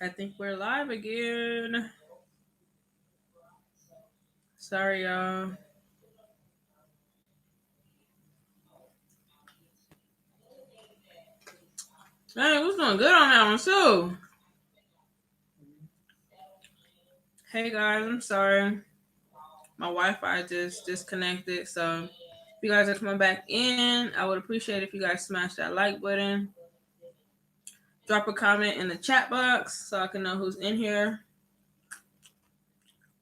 I think we're live again. Sorry, y'all. Hey, what's doing good on that one too? Hey guys, I'm sorry. My Wi-Fi just disconnected. So if you guys are coming back in, I would appreciate if you guys smash that like button. Drop a comment in the chat box so I can know who's in here.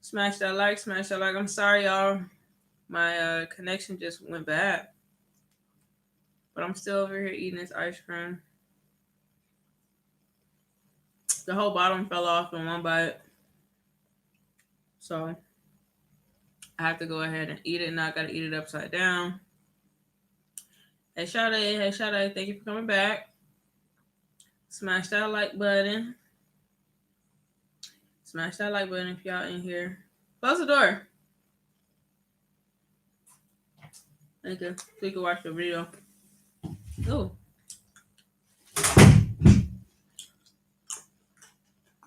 Smash that like, smash that like. I'm sorry, y'all. My connection just went bad. But I'm still over here eating this ice cream. The whole bottom fell off in one bite. So I have to go ahead and eat it. Now I gotta eat it upside down. Hey Sade, thank you for coming back. Smash that like button. Smash that like button if y'all in here. Close the door. Thank you. So you can watch the video. Ooh.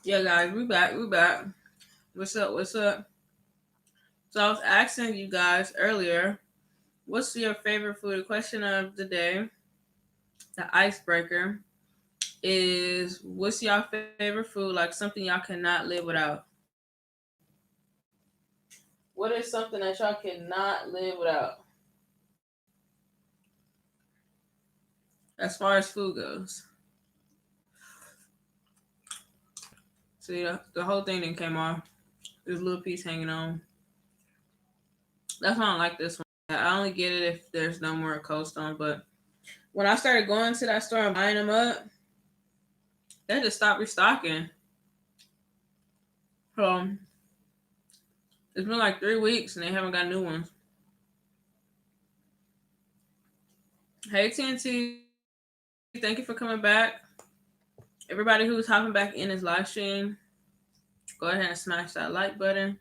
Yeah, guys, we back. We back. What's up? What's up? So I was asking you guys earlier, what's your favorite food? The question of the day, the icebreaker, is what's y'all favorite food? Like something y'all cannot live without. What is something that y'all cannot live without? As far as food goes. See, the whole thing then came off. There's a little piece hanging on. That's why I don't like this one. I only get it if there's no more Cold Stone. But when I started going to that store and buying them up, they just stopped restocking. So it's been like 3 weeks and they haven't got new ones. Hey TNT, thank you for coming back. Everybody who's hopping back in his live stream, go ahead and smash that like button.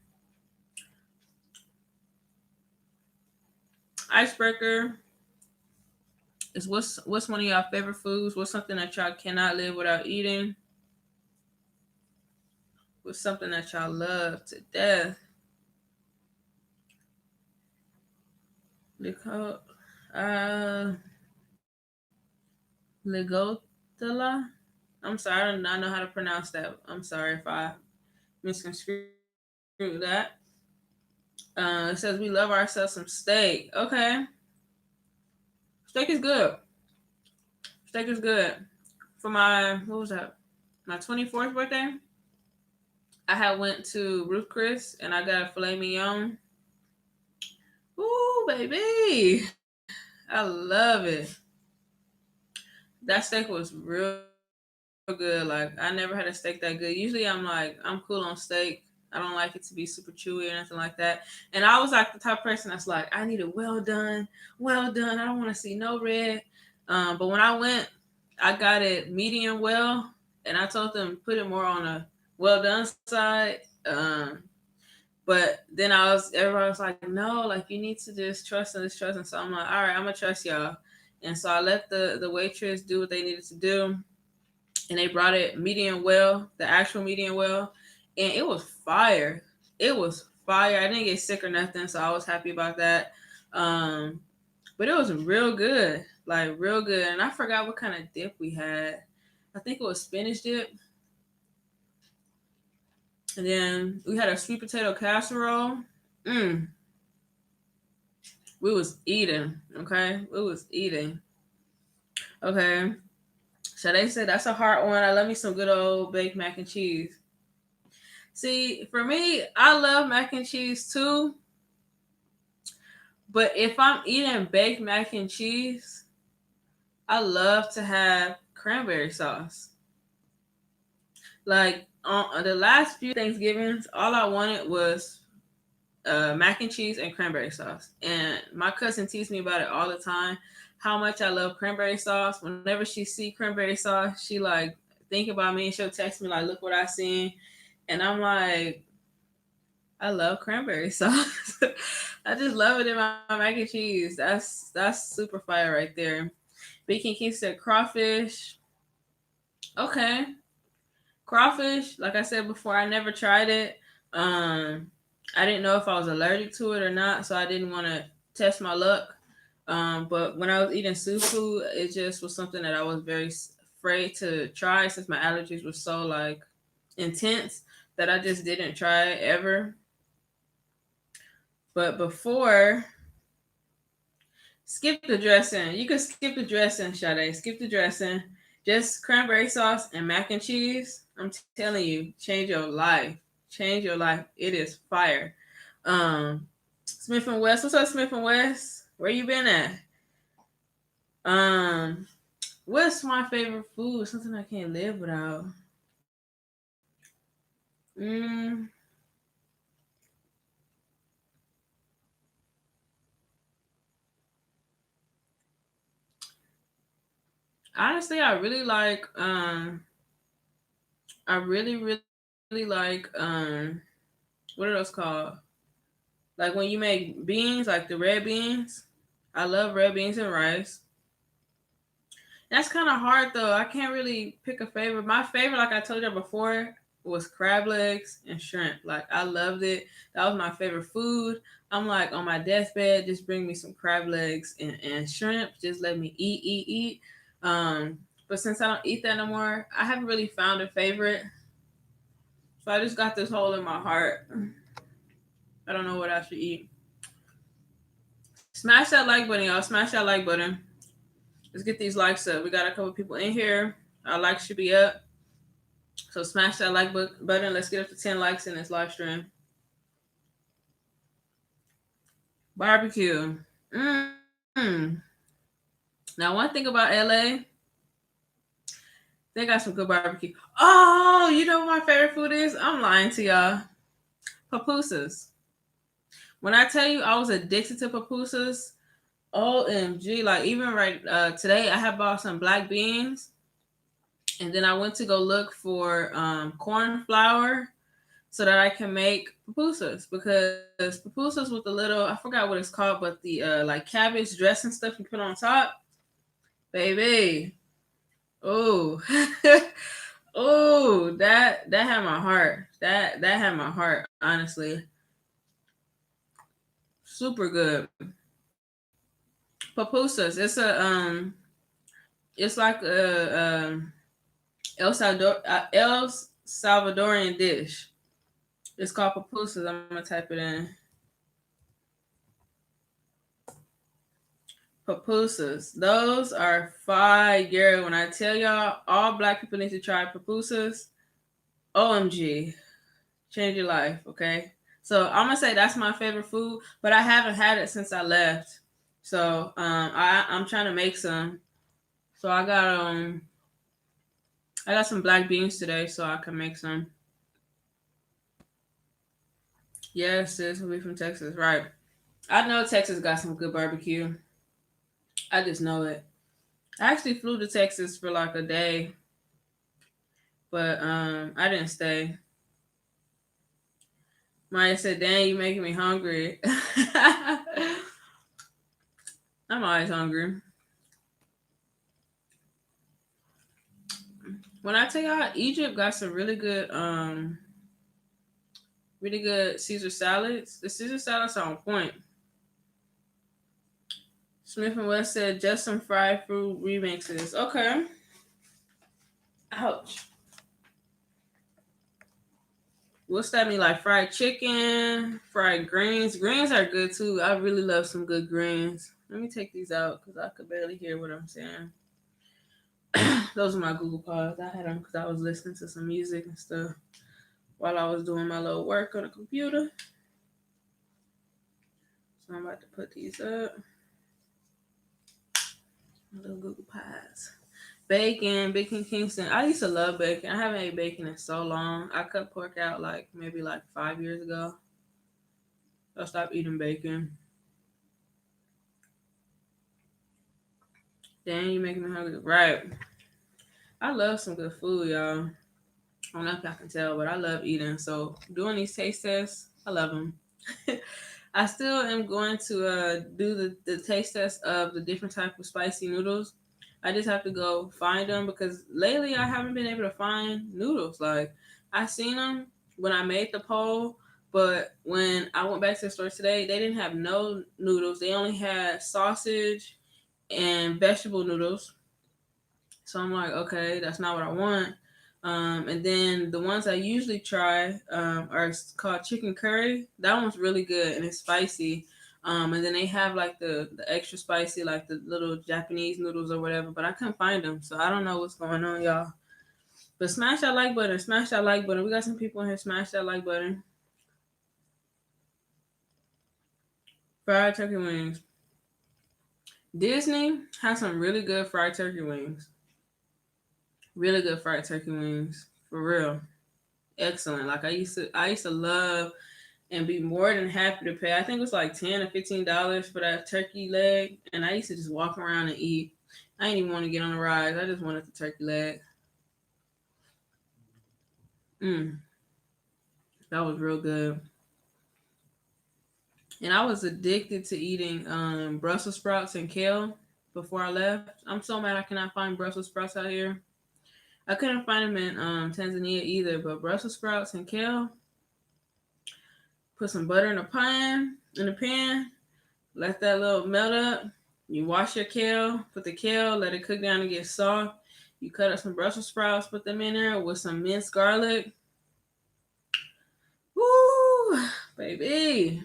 Icebreaker is what's one of y'all favorite foods? What's something that y'all cannot live without eating? What's something that y'all love to death? Nicole, uh, Ligotala. I'm sorry, I do not know how to pronounce that. I'm sorry if I misconstrued that. It says we love ourselves some steak. Okay, steak is good. Steak is good. For my what was that? My 24th birthday, I had went to Ruth Chris and I got a filet mignon. Ooh, baby, I love it. That steak was real good. Like I never had a steak that good. Usually I'm cool on steak. I don't like it to be super chewy or anything like that. And I was like the type of person that's like, I need it well done, well done. I don't want to see no red. But when I went, I got it medium well, and I told them put it more on a well done side. But then everybody was like, no, like you need to just trust and just trust. And so I'm like, all right, I'm gonna trust y'all. And so I let the waitress do what they needed to do, and they brought it medium well, the actual medium well, and it was fire. It was fire. I didn't get sick or nothing, so I was happy about that. Um, but it was real good, like real good. And I forgot what kind of dip we had. I think it was spinach dip. And then we had a sweet potato casserole. Mm, we was eating, okay? We was eating. Okay. So they said that's a hard one. I love me some good old baked mac and cheese. See, for me, I love mac and cheese too. But if I'm eating baked mac and cheese, I love to have cranberry sauce. Like on the last few Thanksgivings, all I wanted was mac and cheese and cranberry sauce. And my cousin teases me about it all the time. How much I love cranberry sauce. Whenever she see cranberry sauce, she like think about me and she'll text me like, "Look what I seen," and I'm like, I love cranberry sauce. I just love it in my mac and cheese. That's super fire right there. Bacon King said crawfish. Okay, Crawfish, like I said before, I never tried it. Um, I didn't know if I was allergic to it or not, so I didn't want to test my luck. But when I was eating seafood, it just was something that I was very afraid to try since my allergies were so like intense that I just didn't try it ever. But before, skip the dressing. You can skip the dressing, Sade. Skip the dressing. Just cranberry sauce and mac and cheese. I'm telling you, change your life. Change your life. It is fire. Smith and West. What's up, Smith and West? Where you been at? Um, what's my favorite food? Something I can't live without. Mm, honestly, I really like. I really like. What are those called? Like when you make beans, like the red beans. I love red beans and rice. That's kind of hard though. I can't really pick a favorite. My favorite, like I told you before, was crab legs and shrimp. Like I loved it. That was my favorite food. I'm like on my deathbed, just bring me some crab legs and shrimp. Just let me eat. But since I don't eat that no more, I haven't really found a favorite. So I just got this hole in my heart. I don't know what I should eat. Smash that like button, y'all. Smash that like button. Let's get these likes up. We got a couple people in here. Our likes should be up. So smash that like button. Let's get up to 10 likes in this live stream. Barbecue. Mm. Now, one thing about LA, they got some good barbecue. Oh, you know what my favorite food is? I'm lying to y'all. Pupusas. When I tell you I was addicted to pupusas, OMG. Like, even right today, I have bought some black beans. And then I went to go look for corn flour so that I can make pupusas because pupusas with the little, I forgot what it's called, but the like cabbage dressing stuff you put on top, baby. Oh, oh, that had my heart. That had my heart. Honestly, super good. Pupusas. It's like a El Salvadorian dish. It's called pupusas. I'm gonna type it in. Pupusas. Those are fire. When I tell y'all, all black people need to try pupusas. OMG. Change your life, okay? So I'm gonna say that's my favorite food, but I haven't had it since I left. So I'm trying to make some. So I got some black beans today, so I can make some. Yes, sis, we from Texas, right? I know Texas got some good barbecue. I just know it. I actually flew to Texas for like a day, but I didn't stay. Maya said, "Dang, you making me hungry." I'm always hungry. When I tell y'all, Egypt got some really good Caesar salads. The Caesar salads are on point. Smith and West said just some fried fruit remixes. Okay. Ouch. What's that mean? Like fried chicken, fried greens. Greens are good too. I really love some good greens. Let me take these out because I could barely hear what I'm saying. Those are my Google Pods. I had them because I was listening to some music and stuff while I was doing my little work on the computer. So I'm about to put these up. My little Google Pies. Bacon Kingston. I used to love bacon. I haven't ate bacon in so long. I cut pork out like maybe like 5 years ago. I stopped eating bacon. Dang, you making me hungry. Right. I love some good food, y'all. I don't know if y'all can tell, but I love eating. So doing these taste tests, I love them. I still am going to do the taste test of the different type of spicy noodles I just have to go find them because lately I haven't been able to find noodles. Like I seen them when I made the poll, but when I went back to the store today, they didn't have no noodles. They only had sausage and vegetable noodles. So I'm like, okay, that's not what I want. And then the ones I usually try are called chicken curry. That one's really good and it's spicy. And then they have like the extra spicy, like the little Japanese noodles or whatever, but I couldn't find them. So I don't know what's going on, y'all. But smash that like button, smash that like button. We got some people in here, smash that like button. Fried turkey wings. Disney has some really good fried turkey wings. Really good fried turkey wings. For real. Excellent. Like I used to love and be more than happy to pay. I think it was like $10 or $15 for that turkey leg, and I used to just walk around and eat. I didn't even want to get on the rides. I just wanted the turkey leg. Mm, that was real good. And I was addicted to eating Brussels sprouts and kale before I left. I'm so mad I cannot find Brussels sprouts out here. I couldn't find them in Tanzania either, but Brussels sprouts and kale. Put some butter in the pan, let that little melt up. You wash your kale, put the kale, let it cook down and get soft. You cut up some Brussels sprouts, put them in there with some minced garlic. Woo, baby.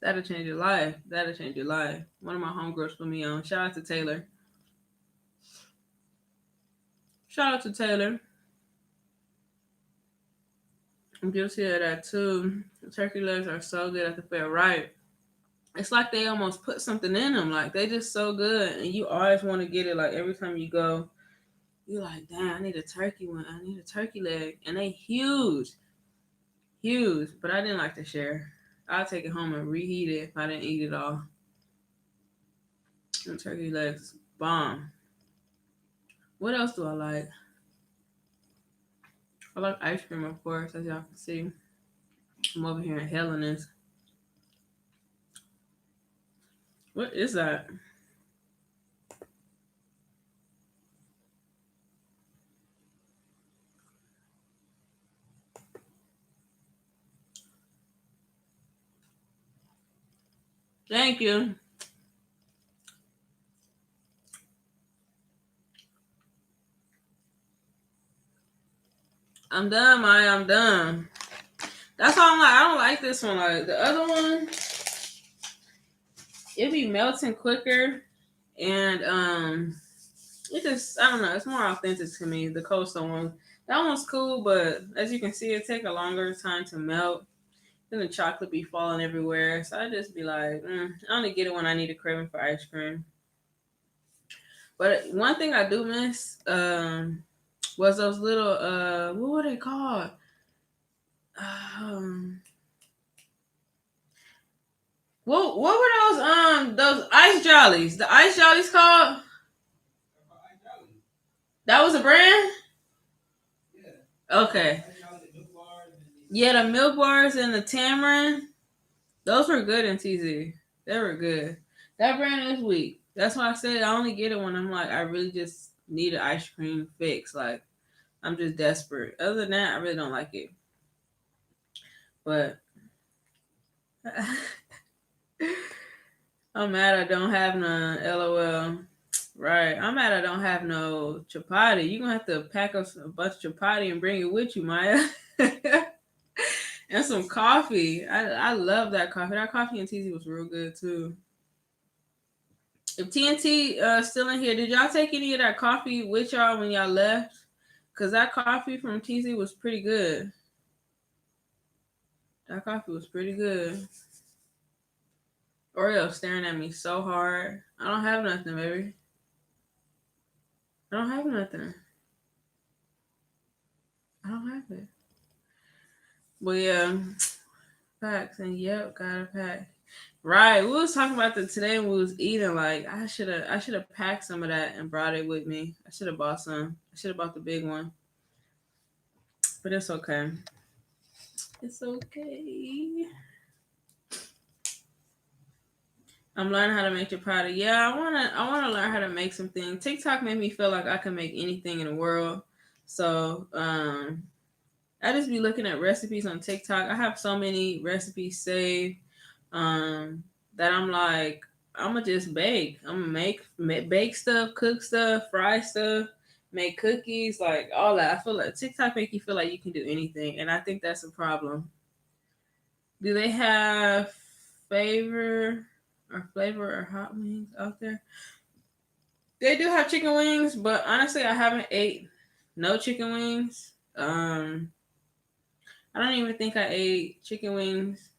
That'll change your life. That'll change your life. One of my homegirls put me on. Shout out to Taylor. Shout out to Taylor. I'm guilty of that too. The turkey legs are so good at the fair, right? It's like they almost put something in them. Like they just so good, and you always want to get it. Like every time you go, you're like, damn, I need a turkey one. I need a turkey leg, and they huge, huge. But I didn't like to share. I'll take it home and reheat it if I didn't eat it all. And turkey legs, bomb. What else do I like? I like ice cream, of course, as y'all can see. I'm over here in Helena's. What is that? Thank you. I'm done, Maya. I'm done. That's why I'm like, I don't like this one. Like the other one, it be melting quicker, and it just I don't know. It's more authentic to me. The coastal one, that one's cool, but as you can see, it take a longer time to melt. Then the chocolate be falling everywhere, so I just be like, I only get it when I need a craving for ice cream. But one thing I do miss was those little what were they called? Um, what were those ice jollies? The ice jollies called? That was a brand? Okay. Yeah, the milk bars and the tamarind, those were good in TZ. They were good. That brand is weak. That's why I said I only get it when I'm like I really just need an ice cream fix. Like I'm just desperate. Other than that, I really don't like it. But I'm mad I don't have none. LOL. Right. I'm mad I don't have no chapati. You're gonna have to pack us a bunch of chapati and bring it with you, Maya. And some coffee. I love that coffee. That coffee and TZ was real good too. If TNT still in here, did y'all take any of that coffee with y'all when y'all left? Cause that coffee from TZ was pretty good. That coffee was pretty good. Oreo staring at me so hard. I don't have nothing, baby. I don't have nothing. I don't have it. But yeah, packs and yep, got a pack. Right, we was talking about that today when we was eating. Like I should have packed some of that and brought it with me. I should have bought some. I should have bought the big one. But it's okay. It's okay. I'm learning how to make your product. Yeah, I wanna learn how to make some things. TikTok made me feel like I can make anything in the world. So I just be looking at recipes on TikTok. I have so many recipes saved um, that I'm like, I'm gonna just bake. I'm gonna bake stuff, cook stuff, fry stuff, make cookies, like all that. I feel like TikTok make you feel like you can do anything, and I think that's a problem. Do they have favor flavor or hot wings out there? They do have chicken wings, but honestly, I haven't ate no chicken wings. I don't even think I ate chicken wings.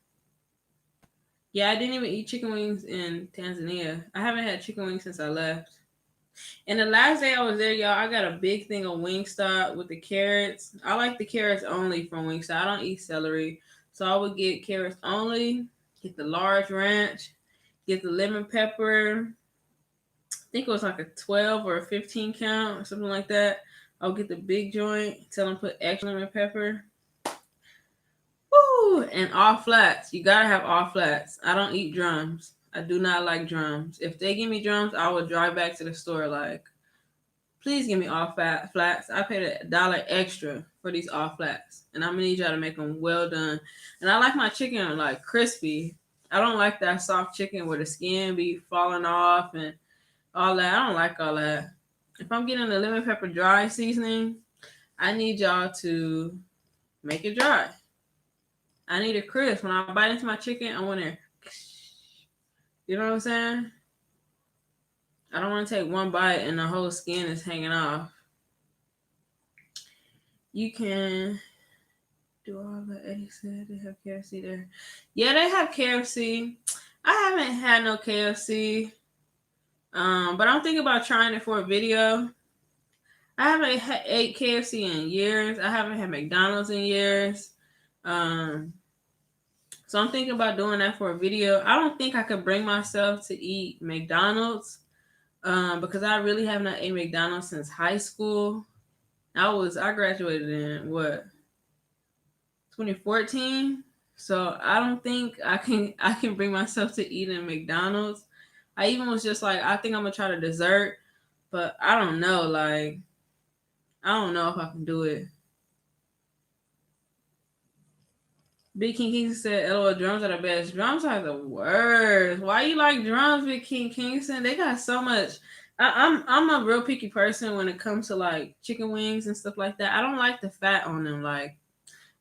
Yeah, I didn't even eat chicken wings in Tanzania. I haven't had chicken wings since I left. And the last day I was there, y'all, I got a big thing of Wingstop with the carrots. I like the carrots only from Wingstop. I don't eat celery. So I would get carrots only, get the large ranch, get the lemon pepper. I think it was like a 12 or a 15 count or something like that. I'll get the big joint, tell them put extra lemon pepper. Woo! And all flats. You gotta have all flats. I don't eat drums. I do not like drums. If they give me drums, I will drive back to the store like, please give me all flats. I paid $1 extra for these all flats, and I'm gonna need y'all to make them well done. And I like my chicken like crispy. I don't like that soft chicken where the skin be falling off and all that. I don't like all that. If I'm getting the lemon pepper dry seasoning, I need y'all to make it dry. I need it crisp. When I bite into my chicken, I want it. You know what I'm saying? I don't want to take one bite and the whole skin is hanging off. You can do all that. Eddie said they have KFC there. Yeah, they have KFC. I haven't had no KFC, but I'm thinking about trying it for a video. I haven't ate KFC in years. I haven't had McDonald's in years. Um, so I'm thinking about doing that for a video. I don't think I could bring myself to eat McDonald's because I really have not ate McDonald's since high school. I graduated in what 2014. So I don't think I can bring myself to eating McDonald's. I even was just like I think I'm gonna try the dessert, but I don't know. Like I don't know if I can do it. Big King Kingston said, "LOL, drums are the best. Drums are the worst. Why you like drums, Big King Kingston? They got so much. I'm a real picky person when it comes to like chicken wings and stuff like that. I don't like the fat on them. Like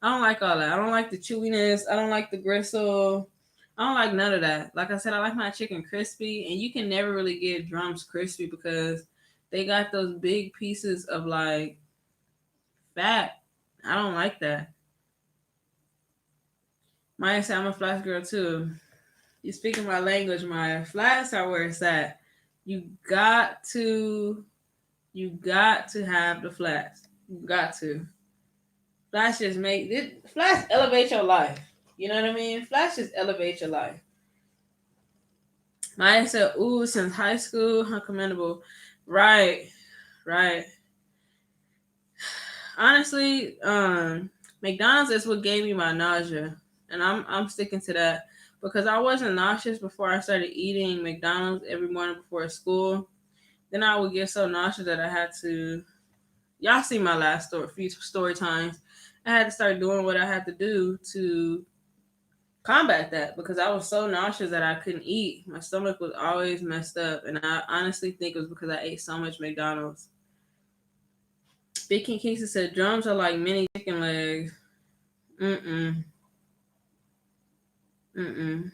I don't like all that. I don't like the chewiness. I don't like the gristle. I don't like none of that. Like I said, I like my chicken crispy, and you can never really get drums crispy because they got those big pieces of like fat. I don't like that. Maya said I'm a flats girl too. You speaking my language, Maya. Flats are where it's at. You got to you got to have the flats. You got to. Flats just make it flats elevate your life. You know what I mean? Flats just elevate your life. Maya said, ooh, since high school, how commendable. Right, right. Honestly, McDonald's is what gave me my nausea. And I'm sticking to that. Because I wasn't nauseous before I started eating McDonald's every morning before school. Then I would get so nauseous that I had to y'all see my last few story times. I had to start doing what I had to do to combat that because I was so nauseous that I couldn't eat. My stomach was always messed up, and I honestly think it was because I ate so much McDonald's. Big King Kingston said drums are like mini chicken legs. Mm-mm. Mm-mm.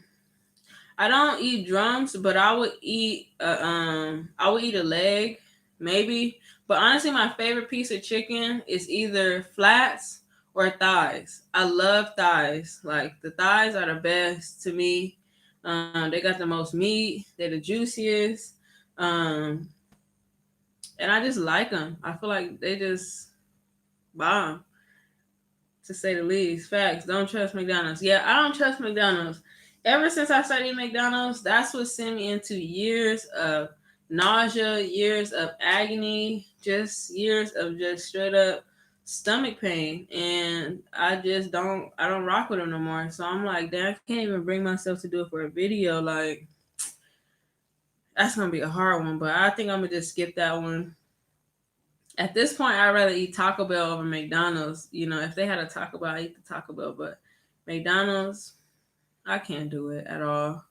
I don't eat drums, but I would eat a leg, maybe. But honestly, my favorite piece of chicken is either flats or thighs. I love thighs. Like the thighs are the best to me. They got the most meat. They're the juiciest. Um, and I just like them. I feel like they just bomb, to say the least. Facts. Don't trust McDonald's. Yeah, I don't trust McDonald's. Ever since I started eating McDonald's, that's what sent me into years of nausea, years of agony, just years of just straight up stomach pain. And I don't rock with them no more. So I'm like, damn, I can't even bring myself to do it for a video. Like, That's gonna be a hard one, but I think I'm gonna just skip that one. At this point, I'd rather eat Taco Bell over McDonald's. You know, if they had a Taco Bell, I eat the Taco Bell, but McDonald's, I can't do it at all.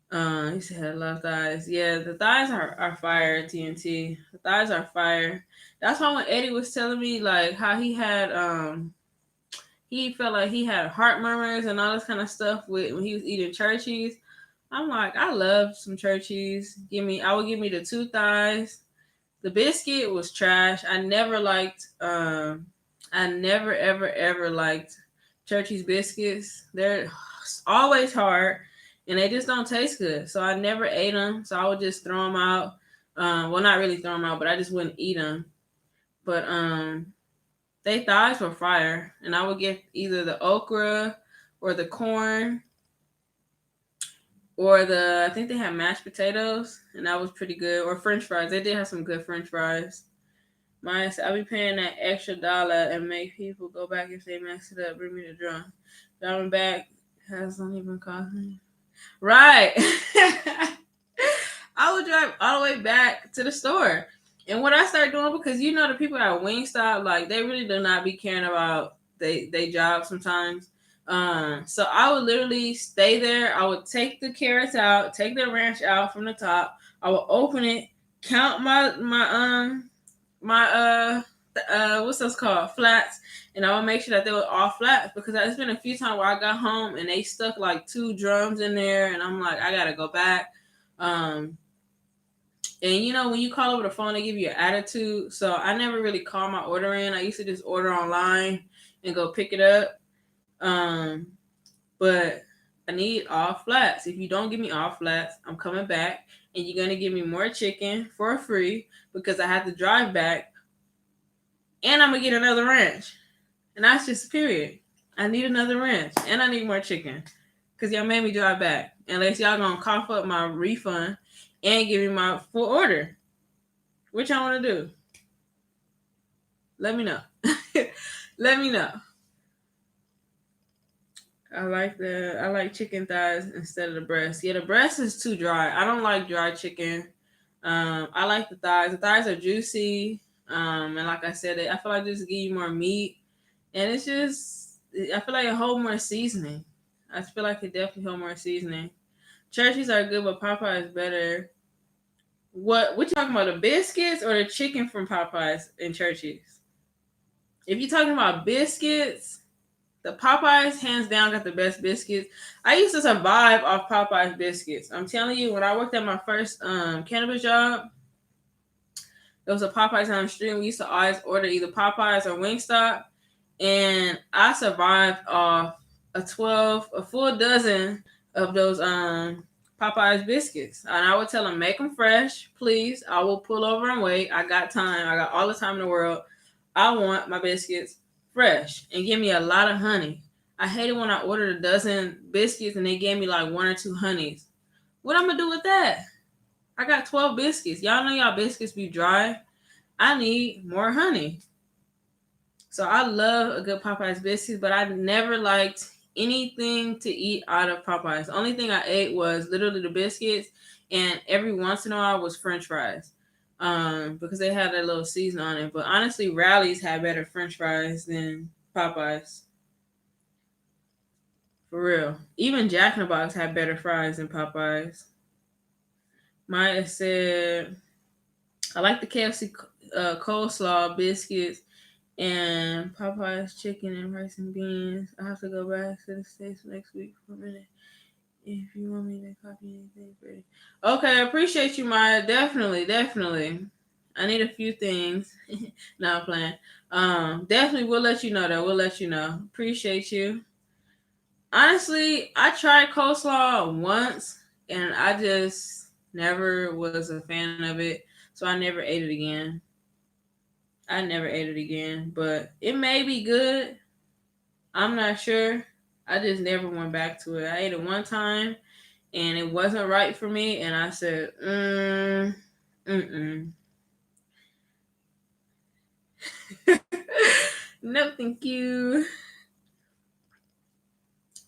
He said love thighs. Yeah, the thighs are fire, TNT. The thighs are fire. That's why when Eddie was telling me like how he felt like he had heart murmurs and all this kind of stuff with when he was eating church cheese. I'm like, I love some church cheese. I would give me the two thighs. The biscuit was trash. I never ever liked Churchy's biscuits. They're always hard and they just don't taste good. So I never ate them. So I would just throw them out. Well, not really throw them out, but I just wouldn't eat them. But they thighs were fire, and I would get either the okra or the corn or I think they had mashed potatoes, and that was pretty good. Or French fries. They did have some good French fries. I'll be paying that extra dollar and make people go back if they mess it up. Bring me the drum. Driving back hasn't even cost me. Right. I would drive all the way back to the store. And what I started doing, because you know the people at Wingstop, like they really do not be caring about they job sometimes. So I would literally stay there. I would take the carrots out, take the ranch out from the top. I would open it, count my what's those called, flats, and I would make sure that they were all flats, because there's been a few times where I got home and they stuck like 2 drums in there, and I'm like, I gotta go back. And you know, when you call over the phone, they give you an attitude. So I never really call my order in. I used to just order online and go pick it up. Um, but I need all flats. If you don't give me all flats, I'm coming back and you're gonna give me more chicken for free because I have to drive back, and I'm gonna get another ranch. And that's just period. I need another ranch and I need more chicken because y'all made me drive back. Unless y'all gonna cough up my refund and give me my full order. Which I want to do. Let me know. Let me know. I like chicken thighs instead of the breast. Yeah, the breast is too dry. I don't like dry chicken. I like the thighs. The thighs are juicy. And like I said, I feel like they just give you more meat. And it's just, I feel like it hold more seasoning. I feel like it definitely hold more seasoning. Churches are good, but Popeye is better. What you talking about? The biscuits or the chicken from Popeyes and Churches? If you're talking about biscuits, the Popeyes hands down got the best biscuits. I used to survive off Popeyes biscuits. I'm telling you, when I worked at my first cannabis job, there was a Popeyes on the street. And we used to always order either Popeyes or Wingstop, and I survived off a full dozen of those Popeyes biscuits. And I would tell them, make them fresh, please. I will pull over and wait. I got time. I got all the time in the world. I want my biscuits fresh and give me a lot of honey. I hated when I ordered a dozen biscuits and they gave me like 1 or 2 honeys. What I'm gonna do with that? I got 12 biscuits. Y'all know y'all biscuits be dry. I need more honey. So I love a good Popeyes biscuit, but I never liked anything to eat out of Popeyes. The only thing I ate was literally the biscuits, and every once in a while was French fries. Because they had that little season on it. But honestly, Rally's had better French fries than Popeyes. For real. Even Jack in the Box had better fries than Popeyes. Maya said, I like the KFC coleslaw biscuits and Popeyes chicken and rice and beans. I have to go back to the States next week for a minute. If you want me to copy anything, pretty. Okay, I appreciate you, Maya. Definitely. I need a few things. No, I'm playing. Definitely, we'll let you know though. We'll let you know. Appreciate you. Honestly, I tried coleslaw once, and I just never was a fan of it, so I never ate it again. But it may be good. I'm not sure. I just never went back to it. I ate it one time, and it wasn't right for me, and I said, mm-mm. No, thank you.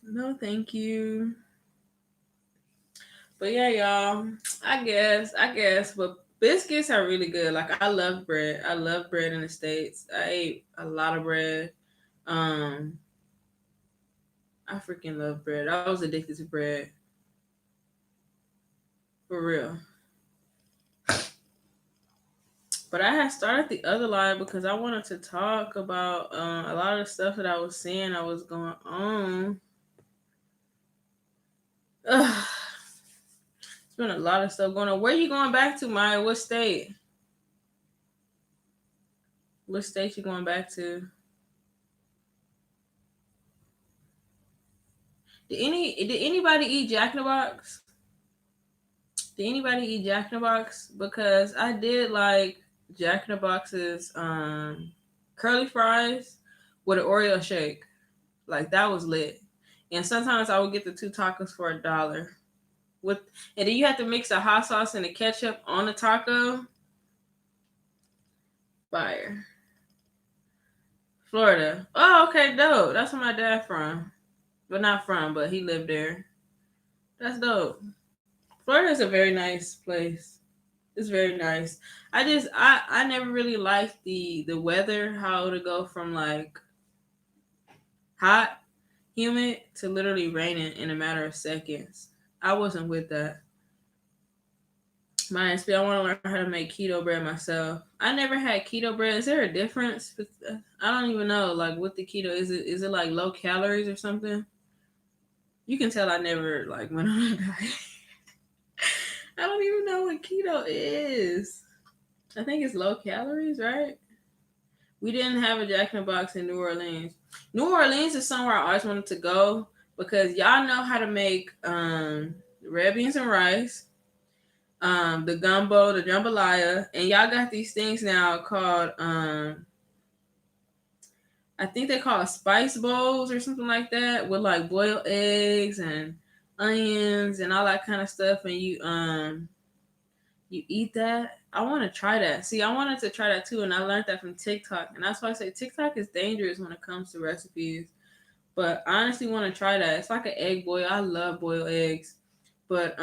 No, thank you. But yeah, y'all. I guess, but biscuits are really good. Like I love bread. I love bread in the States. I ate a lot of bread. Um, I freaking love bread. I was addicted to bread for real. But I had started the other live because I wanted to talk about a lot of the stuff that I was seeing I was going on. Ugh, it's been a lot of stuff going on. Where you going back to, Maya? What state? What state you going back to? Did anybody eat Jack in the Box? Did anybody eat Jack in the Box? Because I did like Jack in the Box's curly fries with an Oreo shake. Like that was lit. And sometimes I would get the two tacos for $1. With and then you have to mix the hot sauce and the ketchup on the taco. Fire. Florida. Oh, okay, dope. That's where my dad from. But not from, but he lived there. That's dope. Florida is a very nice place. It's very nice. I never really liked the weather, how to go from like hot, humid to literally raining in a matter of seconds. I wasn't with that. My I want to learn how to make keto bread myself. I never had keto bread. Is there a difference? I don't even know. Like what the keto is it like low calories or something? You can tell I never like went on a diet. I don't even know what keto is. I think it's low calories, right? We didn't have a Jack in the Box in New Orleans. New Orleans is somewhere I always wanted to go because y'all know how to make red beans and rice, the gumbo, the jambalaya, and y'all got these things now called I think they call it spice bowls or something like that with like boiled eggs and onions and all that kind of stuff, and you eat that. I want to try that. See, I wanted to try that too, and I learned that from TikTok, and that's why I say TikTok is dangerous when it comes to recipes. But I honestly want to try that. It's like an egg boil. I love boiled eggs, but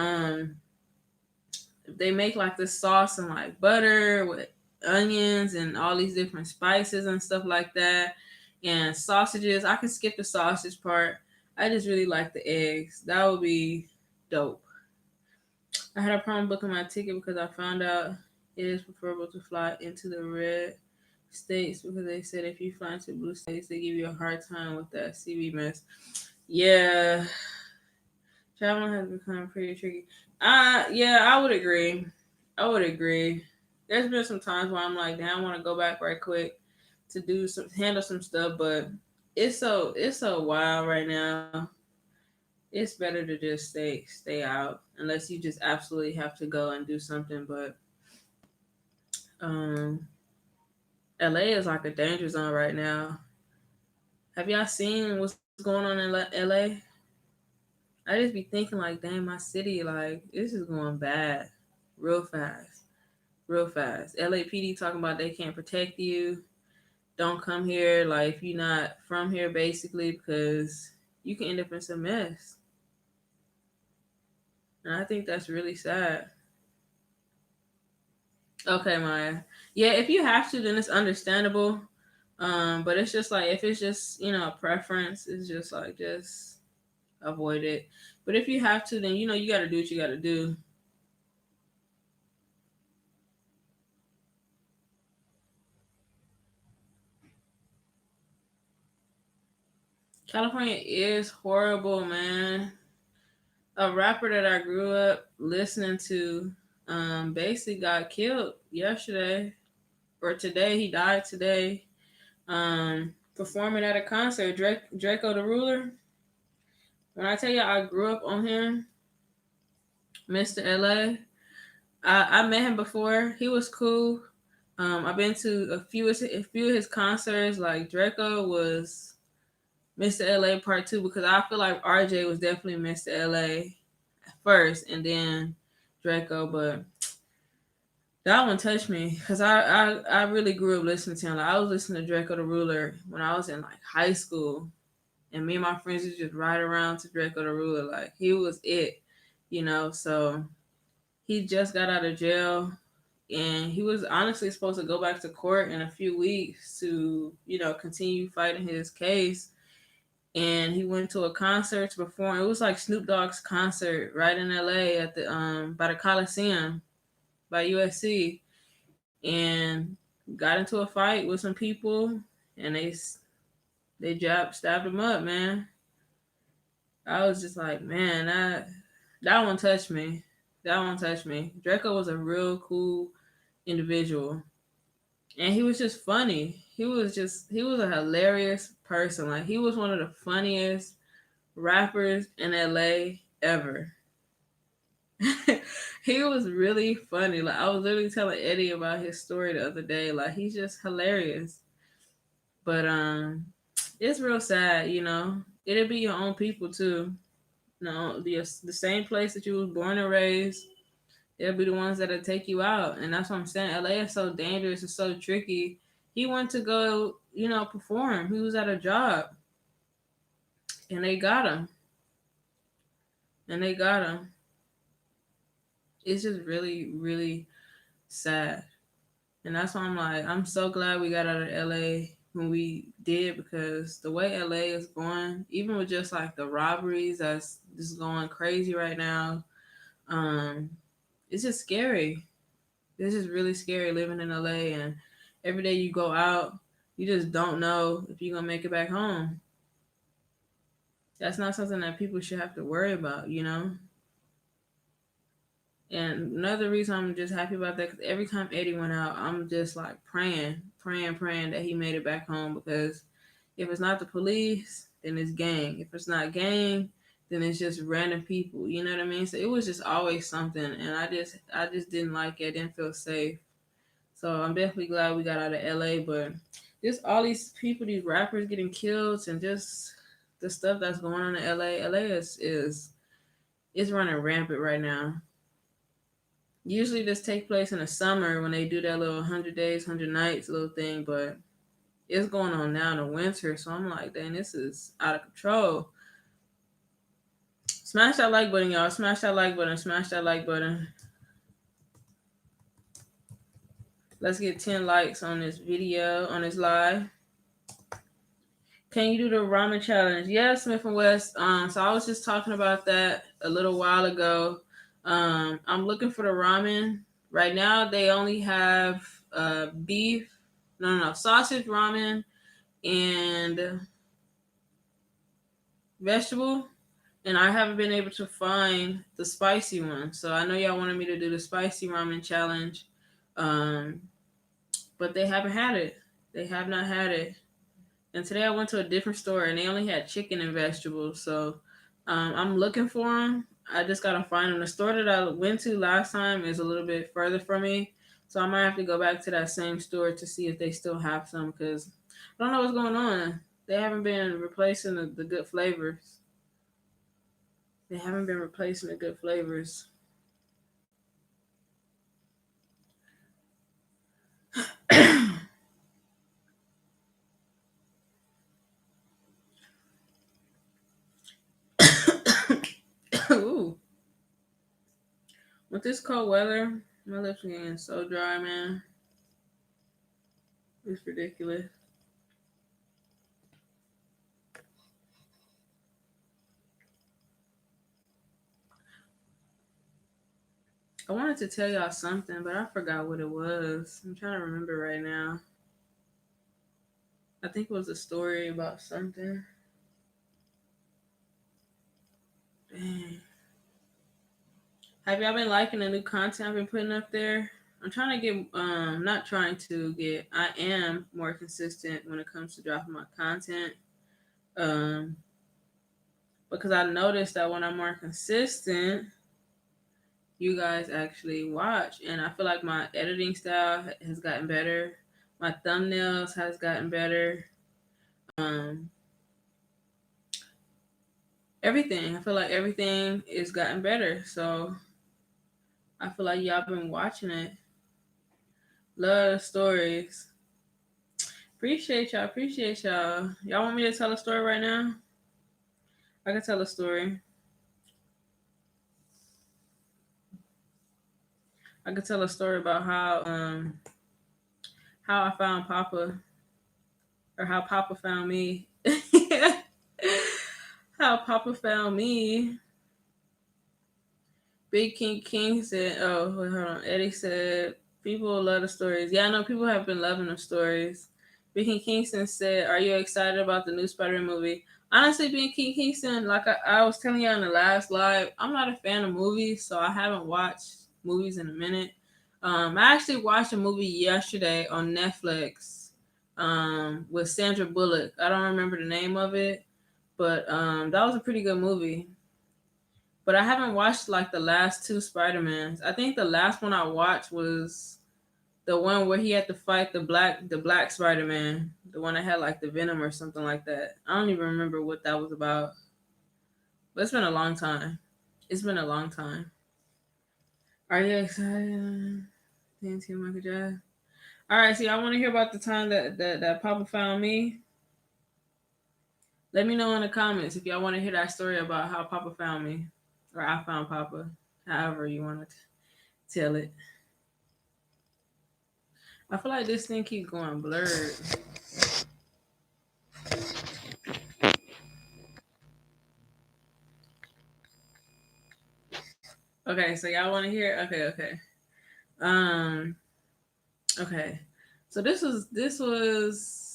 they make like this sauce and like butter with onions and all these different spices and stuff like that, and sausages. I can skip the sausage part. I just really like the eggs. That would be dope. I had a problem booking my ticket because I found out it is preferable to fly into the red states because they said if you fly into blue states, they give you a hard time with that CB mess. Yeah, traveling has become pretty tricky. Yeah, I would agree. I would agree. There's been some times where I'm like, damn, I want to go back right quick to do some handle some stuff, but it's so wild right now. It's better to just stay out unless you just absolutely have to go and do something. But um, LA is like a danger zone right now. Have y'all seen what's going on in LA? I just be thinking like, damn, my city, like this is going bad, real fast, real fast. LAPD talking about they can't protect you. Don't come here, like if you're not from here, basically, because you can end up in some mess. And I think that's really sad. Okay, Maya. Yeah, if you have to, then it's understandable. But it's just like if it's just a preference, it's just like just avoid it. But if you have to, then you got to do what you got to do. California is horrible, man. A rapper that I grew up listening to, basically got killed yesterday or today. He died today. Performing at a concert, Draco the Ruler. When I tell you I grew up on him, Mr. LA. I met him before. He was cool. I've been to a few of his concerts. Like Draco was Mr. LA Part Two because I feel like RJ was definitely Mr. LA first, and then Draco. But that one touched me because I really grew up listening to him. Like I was listening to Draco the Ruler when I was in like high school, and me and my friends used to just ride around to Draco the Ruler. Like he was it. So he just got out of jail, and he was honestly supposed to go back to court in a few weeks to, continue fighting his case. And he went to a concert to perform. It was like Snoop Dogg's concert right in LA at the by the Coliseum by USC, and got into a fight with some people, and they stabbed him up, man. I was just like, man, that one touched me. That one touched me. Draco was a real cool individual, and he was just funny. He was a hilarious person. Like, he was one of the funniest rappers in LA ever. He was really funny. Like, I was literally telling Eddie about his story the other day. Like, he's just hilarious. But it's real sad, It'll be your own people too. No, the same place that you was born and raised. They'll be the ones that'll take you out, and that's what I'm saying. LA is so dangerous. It's so tricky. He went to go, perform. He was at a job, and they got him. And they got him. It's just really, really sad. And that's why I'm like, I'm so glad we got out of LA when we did, because the way LA is going, even with just like the robberies that's just going crazy right now, um, it's just scary. It's just really scary living in LA, and every day you go out, you just don't know if you're gonna make it back home. That's not something that people should have to worry about. And another reason I'm just happy about that, because every time Eddie went out, I'm just like praying, praying, praying that he made it back home. Because if it's not the police, then it's gang. If it's not gang, then it's just random people. You know what I mean? So it was just always something, and I just didn't like it. I didn't feel safe. So I'm definitely glad we got out of LA. But just all these people, these rappers getting killed, and just the stuff that's going on in LA. LA is running rampant right now. Usually this take place in the summer when they do that little 100 days, 100 nights little thing, but it's going on now in the winter. So I'm like, dang, this is out of control. Smash that like button, y'all. Smash that like button. Smash that like button. Let's get 10 likes on this video, on this live. Can you do the ramen challenge? Yes, Smith and West. So I was just talking about that a little while ago. I'm looking for the ramen. Right now, they only have beef, no, sausage ramen and vegetable. And I haven't been able to find the spicy one. So I know y'all wanted me to do the spicy ramen challenge. Um, but they haven't had it. They have not had it. And today I went to a different store and they only had chicken and vegetables. So I'm looking for them. I just gotta find them. The store that I went to last time is a little bit further from me, so I might have to go back to that same store to see if they still have some. Because I don't know what's going on. They haven't been replacing the good flavors. They haven't been replacing the good flavors. Ooh. With this cold weather, my lips are getting so dry, man. It's ridiculous. I wanted to tell y'all something, but I forgot what it was. I'm trying to remember right now. I think it was a story about something. Dang. Have y'all been liking the new content I've been putting up there? I'm trying to get, not trying to get, I am more consistent when it comes to dropping my content. Um, because I noticed that when I'm more consistent, you guys actually watch. And I feel like my editing style has gotten better. My thumbnails has gotten better. Um, everything. I feel like everything is gotten better. So I feel like y'all been watching it. Love the stories. Appreciate y'all. Appreciate y'all. Y'all want me to tell a story right now? I can tell a story. I could tell a story about how I found Papa, or how Papa found me. How Papa found me. Big King said, "Oh, wait, hold on." Eddie said, "People love the stories." Yeah, I know people have been loving the stories. Big King Kingston said, "Are you excited about the new Spider-Man movie?" Honestly, Big King Kingston, like I was telling you on the last live, I'm not a fan of movies, so I haven't watched movies in a minute. I actually watched a movie yesterday on Netflix with Sandra Bullock. I don't remember the name of it, but that was a pretty good movie. But I haven't watched like the last two Spider-Mans. I think the last one I watched was the one where he had to fight the black Spider-Man, the one that had like the venom or something like that. I don't even remember what that was about. But it's been a long time. It's been a long time. Are you excited? Thank you, Michael Jackson. All right, see, I want to hear about the time that Papa found me. Let me know in the comments if y'all want to hear that story about how Papa found me, or I found Papa. However you want to tell it. I feel like this thing keeps going blurred. Okay, so y'all want to hear? Okay. Um. Okay. So this was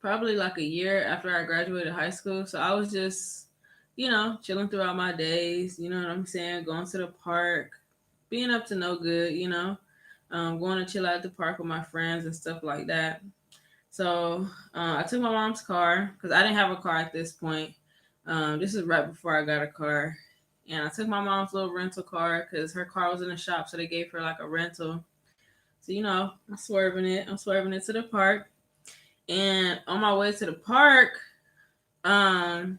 probably like a year after I graduated high school. So I was just, chilling throughout my days. You know what I'm saying? Going to the park, being up to no good. Going to chill out at the park with my friends and stuff like that. So I took my mom's car because I didn't have a car at this point. This is right before I got a car. And I took my mom's little rental car because her car was in the shop, so they gave her like a rental. So I'm swerving it to the park, and on my way to the park, um,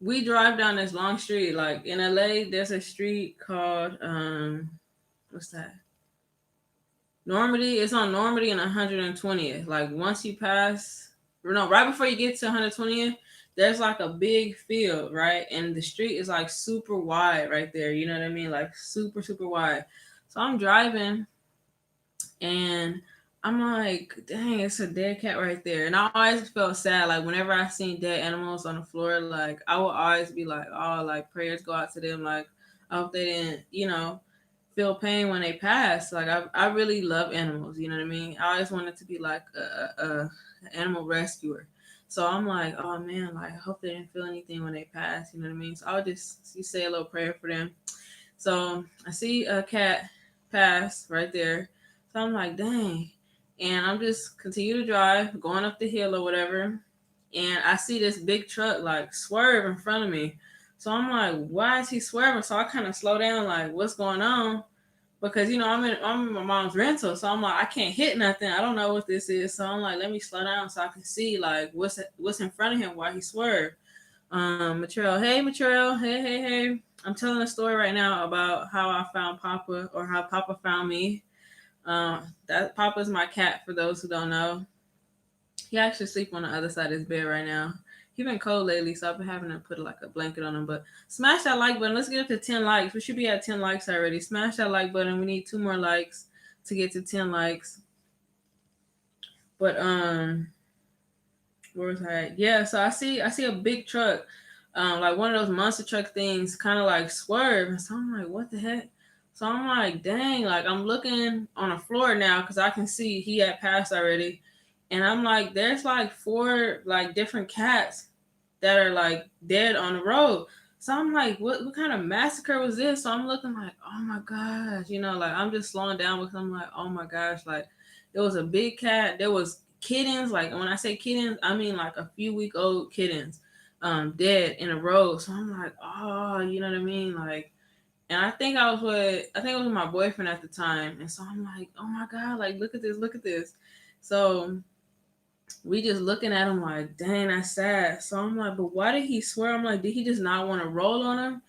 we drive down this long street. Like in LA, there's a street called what's that? Normandy. It's on Normandy and 120th. Like once you pass, or no, right before you get to 120th, there's like a big field, right? And the street is like super wide right there. You know what I mean? Like super, super wide. So I'm driving and I'm like, dang, it's a dead cat right there. And I always felt sad. Like whenever I seen dead animals on the floor, like I would always be like, oh, like prayers go out to them. Like I hope they didn't, feel pain when they pass. Like I really love animals. You know what I mean? I always wanted to be like a animal rescuer. So I'm like, oh man, like I hope they didn't feel anything when they pass. You know what I mean? So I would just say a little prayer for them. So I see a cat pass right there. So I'm like, dang. And I'm just continue to drive, going up the hill or whatever. And I see this big truck like swerve in front of me. So I'm like, why is he swerving? So I kind of slow down, like, what's going on? Because I'm in my mom's rental, so I'm like, I can't hit nothing. I don't know what this is. So I'm like, let me slow down so I can see like what's in front of him while he swerved. Material, hey. I'm telling a story right now about how I found Papa, or how Papa found me. That Papa's my cat. For those who don't know, he actually sleep on the other side of his bed right now. He been cold lately, so I've been having to put like a blanket on him. But smash that like button. Let's get up to 10 likes. We should be at 10 likes already. Smash that like button. We need 2 more likes to get to 10 likes. But where was I at? Yeah, so I see a big truck, like one of those monster truck things, kind of like swerve. And so I'm like, what the heck? So I'm like, dang, like I'm looking on the floor now because I can see he had passed already. And I'm like, there's like 4 like different cats that are like dead on the road. So I'm like, what kind of massacre was this? So I'm looking like, oh my gosh, like I'm just slowing down because I'm like, oh my gosh, like there was a big cat. There was kittens. Like when I say kittens, I mean like a few week old kittens, dead in a row. So I'm like, oh, you know what I mean? Like, and I think it was with my boyfriend at the time. And so I'm like, oh my God, like look at this. So we just looking at him like, dang, that's sad. So I'm like, but why did he swear? I'm like, did he just not want to roll on him?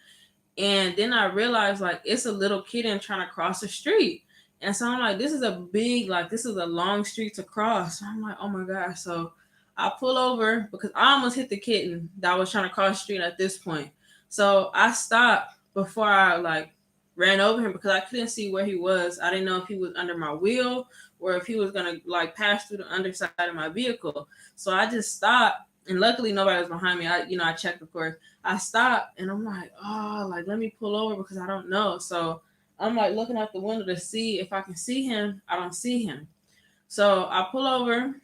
And then I realized like it's a little kitten trying to cross the street. And so I'm like, this is a long street to cross. So I'm like, oh my gosh. So I pull over because I almost hit the kitten that was trying to cross the street at this point. So I stopped before I like ran over him because I couldn't see where he was. I didn't know if he was under my wheel or if he was gonna like pass through the underside of my vehicle. So I just stopped, and luckily nobody was behind me. I checked, of course. I stopped, and I'm like, oh, like let me pull over because I don't know. So I'm like looking out the window to see if I can see him. I don't see him. So I pull over,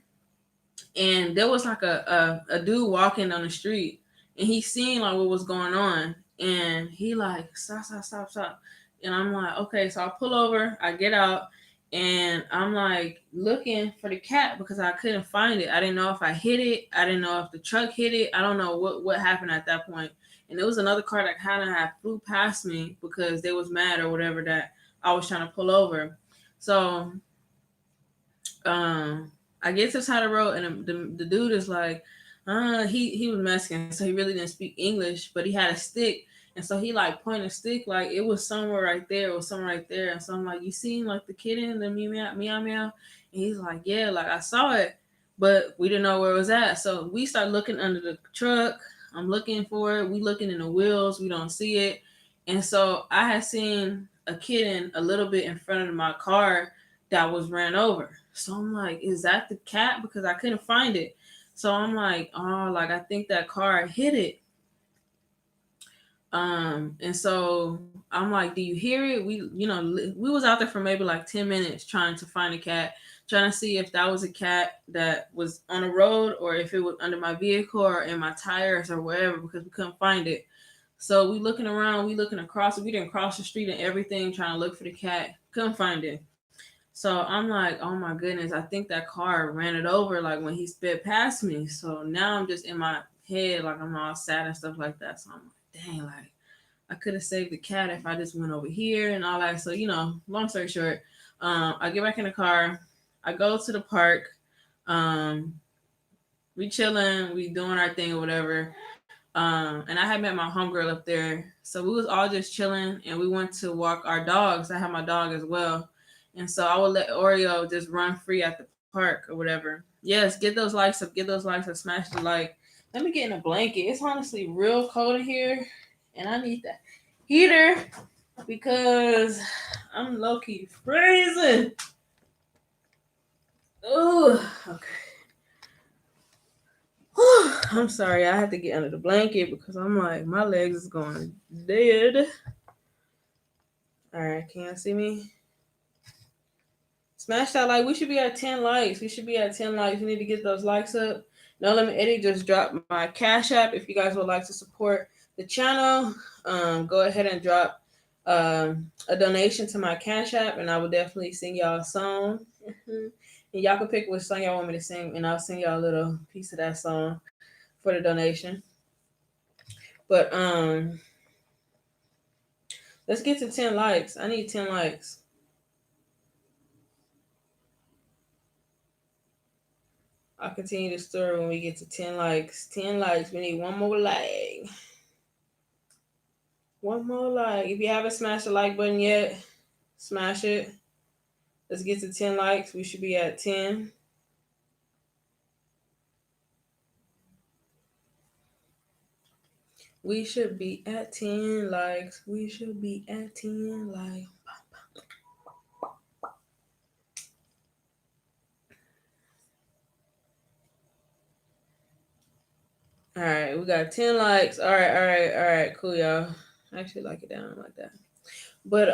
and there was like a dude walking on the street, and he seen like what was going on, and he like stop, stop, stop, stop. And I'm like, okay. So I pull over, I get out, and I'm like looking for the cat because I couldn't find it. I didn't know if I hit it, I didn't know if the truck hit it, I don't know what happened at that point. And there was another car that kind of had flew past me because they was mad or whatever that I was trying to pull over. So um I get to the side of the road, and the dude is like, he was Mexican, so he really didn't speak English, but he had a stick, and so he like pointed a stick like it was somewhere right there, it was somewhere right there, and so I'm like, you seen like the kitten, the meow meow meow, and he's like, yeah, like I saw it, but we didn't know where it was at, so we start looking under the truck. I'm looking for it. We looking in the wheels. We don't see it, and so I had seen a kitten a little bit in front of my car that was ran over. So I'm like, is that the cat? Because I couldn't find it. So I'm like, oh, like I think that car hit it. And so I'm like, do you hear it? We was out there for maybe like 10 minutes trying to find a cat, trying to see if that was a cat that was on the road or if it was under my vehicle or in my tires or wherever because we couldn't find it. So we looking around, we looking across, we didn't cross the street and everything trying to look for the cat, couldn't find it. So I'm like, oh my goodness, I think that car ran it over like when he sped past me. So now I'm just in my head, like I'm all sad and stuff like that. So I'm like, dang, like I could have saved the cat if I just went over here and all that. So, long story short, I get back in the car, I go to the park, um, we chilling, we doing our thing or whatever. And I had met my homegirl up there. So we was all just chilling and we went to walk our dogs. I have my dog as well. And so I would let Oreo just run free at the park or whatever. Yes, get those likes up, get those likes up, smash the like. Let me get in a blanket. It's honestly real cold in here. And I need that heater because I'm low key freezing. Oh, okay. I'm sorry, I had to get under the blanket because I'm like, my legs is going dead. All right, can you see me? Smash that like. We should be at 10 likes. We should be at 10 likes. We need to get those likes up. Now, let me Eddie just drop my Cash App. If you guys would like to support the channel, go ahead and drop a donation to my Cash App, and I will definitely sing y'all a song. And y'all can pick which song y'all want me to sing, and I'll sing y'all a little piece of that song for the donation. But let's get to 10 likes. I need 10 likes. I'll continue the story when we get to 10 likes. 10 likes. We need one more like. One more like. If you haven't smashed the like button yet, smash it. Let's get to 10 likes. We should be at 10. We should be at 10 likes. We should be at 10 likes. All right, we got 10 likes. All right, all right, all right. Cool, y'all. I actually like it down like that. But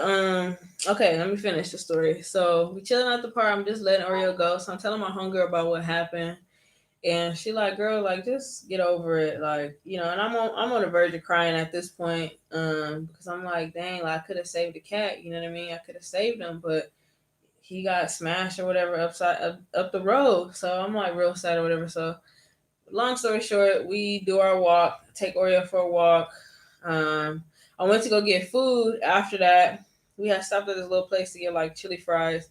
okay, let me finish the story. So we chilling at the park. I'm just letting Oreo go. So I'm telling my homegirl about what happened. And she like, girl, like just get over it. Like, and I'm on the verge of crying at this point. Because I'm like, dang, like I could have saved the cat, you know what I mean? I could have saved him, but he got smashed or whatever up the road. So I'm like real sad or whatever. So long story short, we do our walk, take Oreo for a walk. Um, I went to go get food after that. We had stopped at this little place to get like chili fries.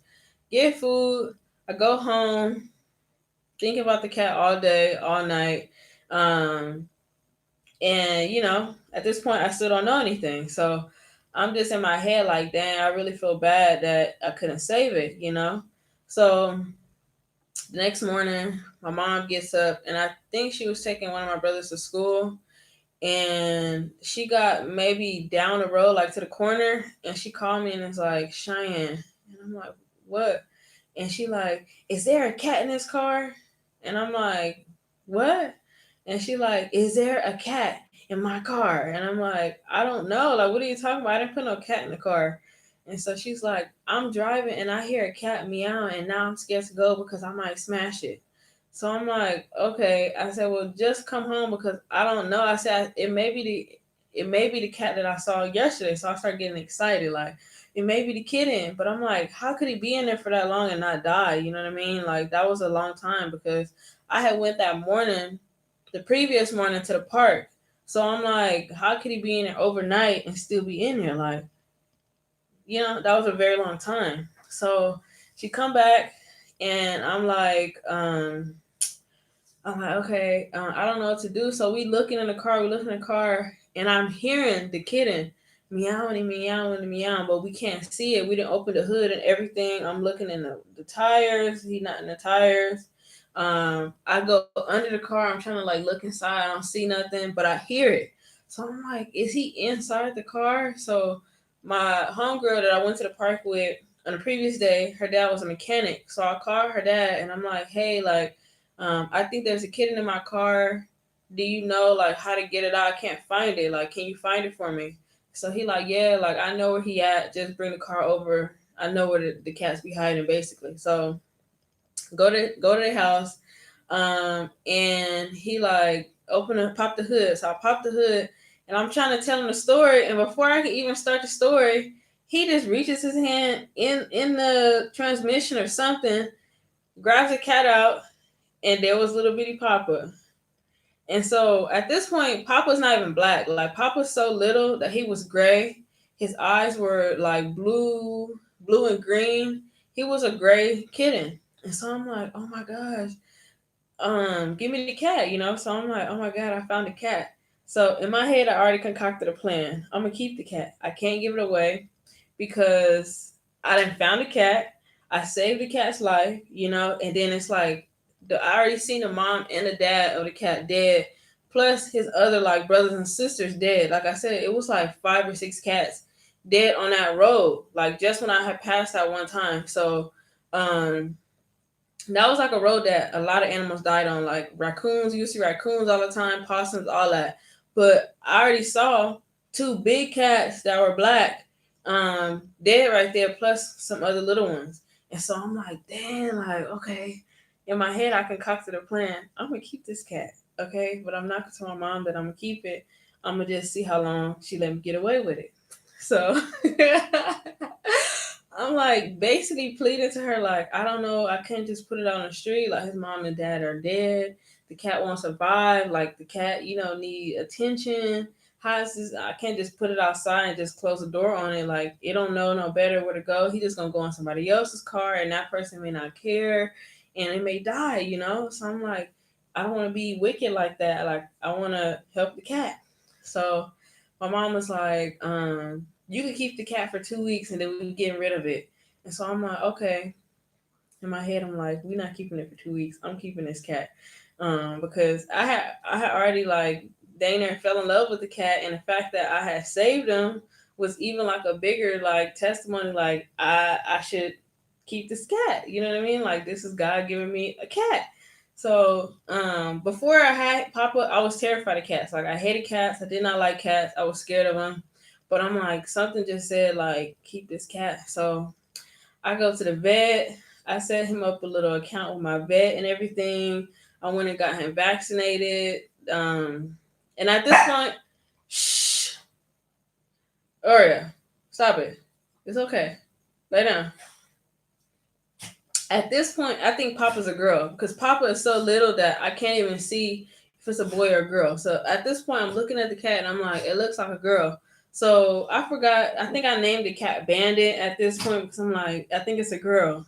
Get food. I go home, think about the cat all day, all night. Um, and at this point I still don't know anything. So I'm just in my head like, dang, I really feel bad that I couldn't save it. So the next morning, my mom gets up, and I think she was taking one of my brothers to school. and she got maybe down the road, like to the corner, and she called me and it's like, Cheyenne. And I'm like, what? And she like, is there a cat in this car? And I'm like, what? And she like, is there a cat in my car? And I'm like, I don't know. Like, what are you talking about? I didn't put no cat in the car. And so she's like, I'm driving and I hear a cat meow and now I'm scared to go because I might smash it. So I'm like, okay. I said, well, just come home because I don't know. I said it may be the cat that I saw yesterday. So I started getting excited, like it may be the kitten. But I'm like, how could he be in there for that long and not die? You know what I mean? Like that was a long time because I had went that morning, the previous morning to the park. So I'm like, how could he be in there overnight and still be in there? Like, that was a very long time. So she come back and I'm like, okay, I don't know what to do. So we looking in the car, and I'm hearing the kitten meowing and meowing and meowing, but we can't see it. We didn't open the hood and everything. I'm looking in the tires. He not in the tires. I go under the car. I'm trying to like look inside. I don't see nothing, but I hear it. So I'm like, is he inside the car? So my homegirl that I went to the park with on the previous day, her dad was a mechanic. So I called her dad, and I'm like, hey, like I think there's a kitten in my car. Do you know like how to get it out? I can't find it. Like, can you find it for me? So he like, yeah, like I know where he at. Just bring the car over. I know where the cats be hiding, basically. So go to the house, and he like pop the hood. So I pop the hood, and I'm trying to tell him the story. And before I can even start the story, he just reaches his hand in the transmission or something, grabs the cat out, and there was little bitty Papa. And so at this point, Papa's not even black. Like Papa's so little that he was gray. His eyes were like blue and green. He was a gray kitten. And so I'm like, oh my gosh, give me the cat. So I'm like, oh my god, I found a cat. So in my head, I already concocted a plan. I'm gonna keep the cat. I can't give it away because I done found a cat. I saved the cat's life, and then it's like I already seen the mom and the dad of the cat dead, plus his other like brothers and sisters dead. Like I said, it was like 5 or 6 cats dead on that road. Like just when I had passed that one time. So um that was like a road that a lot of animals died on, like raccoons. You see raccoons all the time, possums, all that. But I already saw 2 big cats that were black, dead right there, plus some other little ones. And so I'm like, damn, like okay. In my head, I concocted a plan. I'm gonna keep this cat, okay? But I'm not gonna tell my mom that I'm gonna keep it. I'm gonna just see how long she let me get away with it. So I'm like basically pleading to her, like, I don't know, I can't just put it out on the street. Like his mom and dad are dead. The cat won't survive. Like the cat, need attention. How is this? I can't just put it outside and just close the door on it. Like it don't know no better where to go. He just gonna go in somebody else's car, and that person may not care, and it may die. So I'm like, I don't want to be wicked like that. Like I want to help the cat. So my mom was like, you can keep the cat for 2 weeks and then we getting rid of it. And so I'm like, okay. In my head, I'm like, we're not keeping it for 2 weeks. I'm keeping this cat. Because I had already like dang near fell in love with the cat, and the fact that I had saved him was even like a bigger like testimony, like I should keep this cat. You know what I mean? Like this is God giving me a cat. So before I had Papa, I was terrified of cats. Like I hated cats. I did not like cats. I was scared of them. But I'm like, something just said like keep this cat. So I go to the vet. I set him up a little account with my vet and everything. I went and got him vaccinated. And at this point, shh, Aria, stop it. It's okay. Lay down. At this point, I think Papa's a girl because Papa is so little that I can't even see if it's a boy or a girl. So at this point, I'm looking at the cat and I'm like, it looks like a girl. So I forgot. I think I named the cat Bandit at this point because I'm like, I think it's a girl.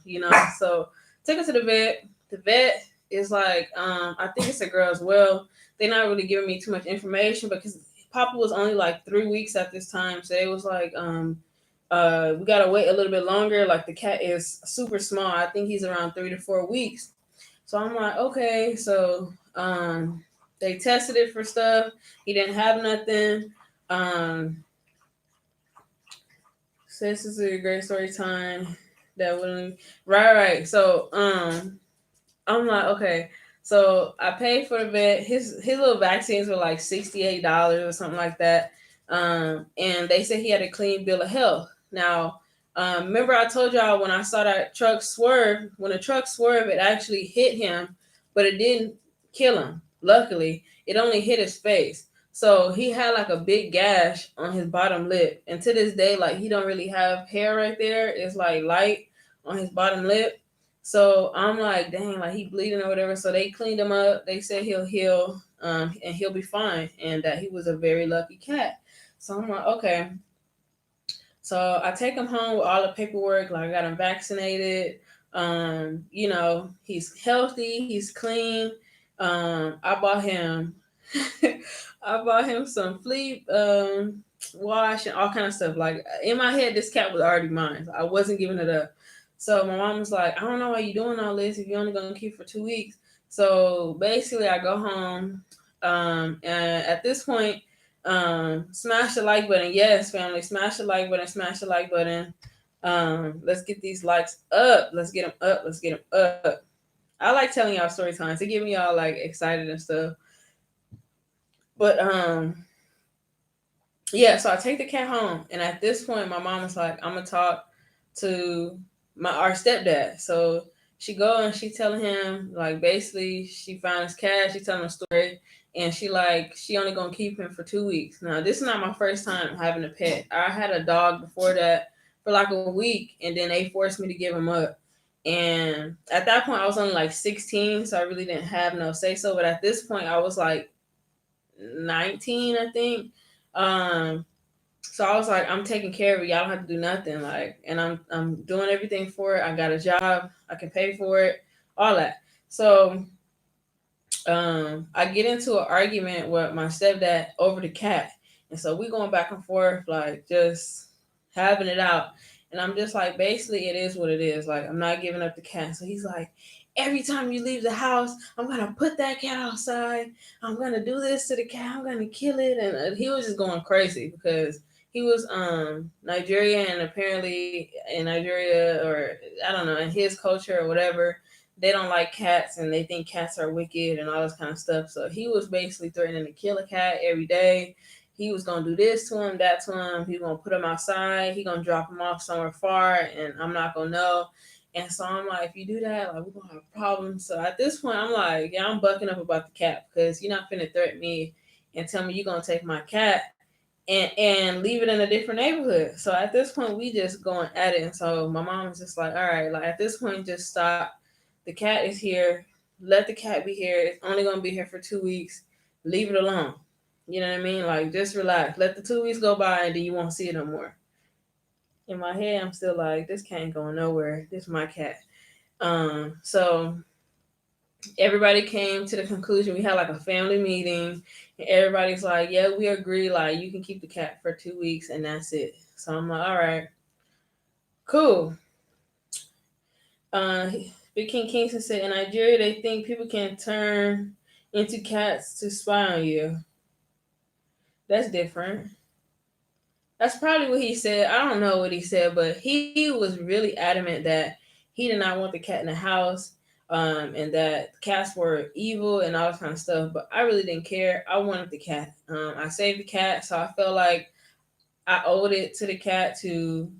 So took her to the vet. The vet is like, I think it's a girl as well. They're not really giving me too much information because Papa was only like 3 weeks at this time. So it was like, we gotta wait a little bit longer. Like the cat is super small. I think he's around 3 to 4 weeks. So I'm like, okay. So They tested it for stuff. He didn't have nothing. Um, so this is a great story time. That wouldn't right. So I'm like, okay. So I paid for the vet. His little vaccines were like $68 or something like that. And they said he had a clean bill of health. Now, remember I told y'all when I saw that truck swerve, when the truck swerved, it actually hit him, but it didn't kill him. Luckily, it only hit his face. So he had like a big gash on his bottom lip. And to this day, like he don't really have hair right there. It's like light on his bottom lip. So I'm like, dang, like he bleeding or whatever. So they cleaned him up. They said he'll heal, and he'll be fine, and that he was a very lucky cat. So I'm like, okay. So I take him home with all the paperwork. Like I got him vaccinated. He's healthy. He's clean. I bought him, I bought him some flea wash and all kind of stuff. Like in my head, this cat was already mine. I wasn't giving it up. So my mom was like, I don't know why you doing all this if you're only gonna keep for 2 weeks. So basically, I go home, and at this point, smash the like button. Yes, family, smash the like button. Smash the like button. Let's get these likes up. Let's get them up. Let's get them up. I like telling y'all story times. It get me all like excited and stuff. But yeah, so I take the cat home, and at this point, my mom was like, "I'm gonna talk to our stepdad." So she go and she telling him like basically she found his cat. She telling him a story, and she only gonna keep him for 2 weeks. Now this is not my first time having a pet. I had a dog before that for like a week, and then they forced me to give him up. And at that point, I was only like 16, so I really didn't have no say so. But at this point, I was like 19, I think. Um, so I was like, I'm taking care of it. Y'all don't have to do nothing. Like, and I'm doing everything for it. I got a job. I can pay for it. All that. So I get into an argument with my stepdad over the cat, and so we going back and forth, like just having it out. And I'm just like, basically, it is what it is. Like, I'm not giving up the cat. So he's like, every time you leave the house, I'm gonna put that cat outside. I'm gonna do this to the cat. I'm gonna kill it. And he was just going crazy because he was Nigerian, and apparently in Nigeria, or I don't know, in his culture or whatever, they don't like cats and they think cats are wicked and all this kind of stuff. So he was basically threatening to kill a cat every day. He was gonna do this to him, that to him. He gonna put him outside. He gonna drop him off somewhere far, and I'm not gonna know. And so I'm like, if you do that, like we're gonna have problems. So at this point, I'm like, yeah, I'm bucking up about the cat because you're not finna threaten me and tell me you're gonna take my cat and leave it in a different neighborhood. So at this point, we just going at it. And so my mom was just like, all right, like at this point, just stop. The cat is here. Let the cat be here. It's only gonna be here for 2 weeks. Leave it alone. You know what I mean? Like just relax. Let the 2 weeks go by, and then you won't see it no more. In my head, I'm still like, this cat ain't going nowhere. This is my cat. So everybody came to the conclusion. We had like a family meeting, and everybody's like, yeah, we agree. Like you can keep the cat for 2 weeks, and that's it. So I'm like, all right, cool. Uh, Big King Kingston said in Nigeria they think people can turn into cats to spy on you. That's different. That's probably what he said. I don't know what he said, but he was really adamant that he did not want the cat in the house, and that cats were evil and all this kind of stuff. But I really didn't care. I wanted the cat. I saved the cat, so I felt like I owed it to the cat to,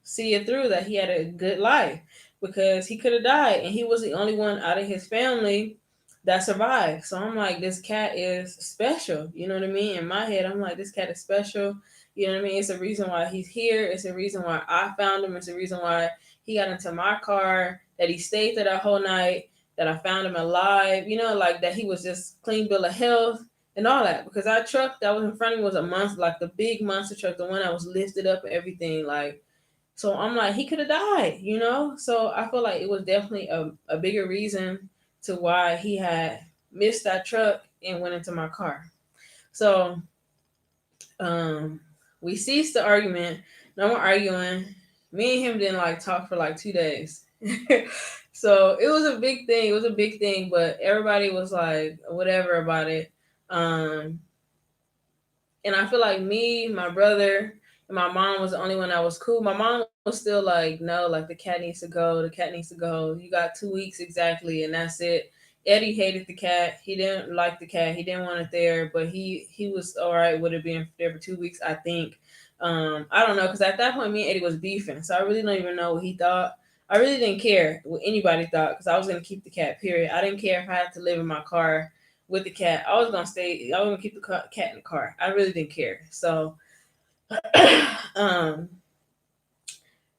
see it through, that he had a good life, because he could have died and he was the only one out of his family that survived. So I'm like, this cat is special. You know what I mean? In my head, I'm like, this cat is special. You know what I mean? It's a reason why he's here. It's a reason why I found him. It's a reason why he got into my car, that he stayed there that whole night, that I found him alive, like that he was just clean bill of health and all that. Because our truck that was in front of me was a monster, like the big monster truck, the one that was lifted up and everything. Like, so I'm like, he could have died. So I feel like it was definitely a bigger reason to why he had missed that truck and went into my car. So um, we ceased the argument. No more arguing. Me and him didn't like talk for like 2 days. So it was a big thing. It was a big thing, but everybody was like whatever about it. Um, and I feel like me, my brother, and my mom was the only one that was cool. My mom was still like, no, like the cat needs to go. The cat needs to go. You got 2 weeks exactly, and that's it. Eddie hated the cat. He didn't like the cat. He didn't want it there, but he was all right with it being there for 2 weeks. I think. I don't know because at that point, me and Eddie was beefing, so I really don't even know what he thought. I really didn't care what anybody thought because I was gonna keep the cat. Period. I didn't care if I had to live in my car with the cat. I was gonna stay. I was gonna keep the cat in the car. I really didn't care. So, um,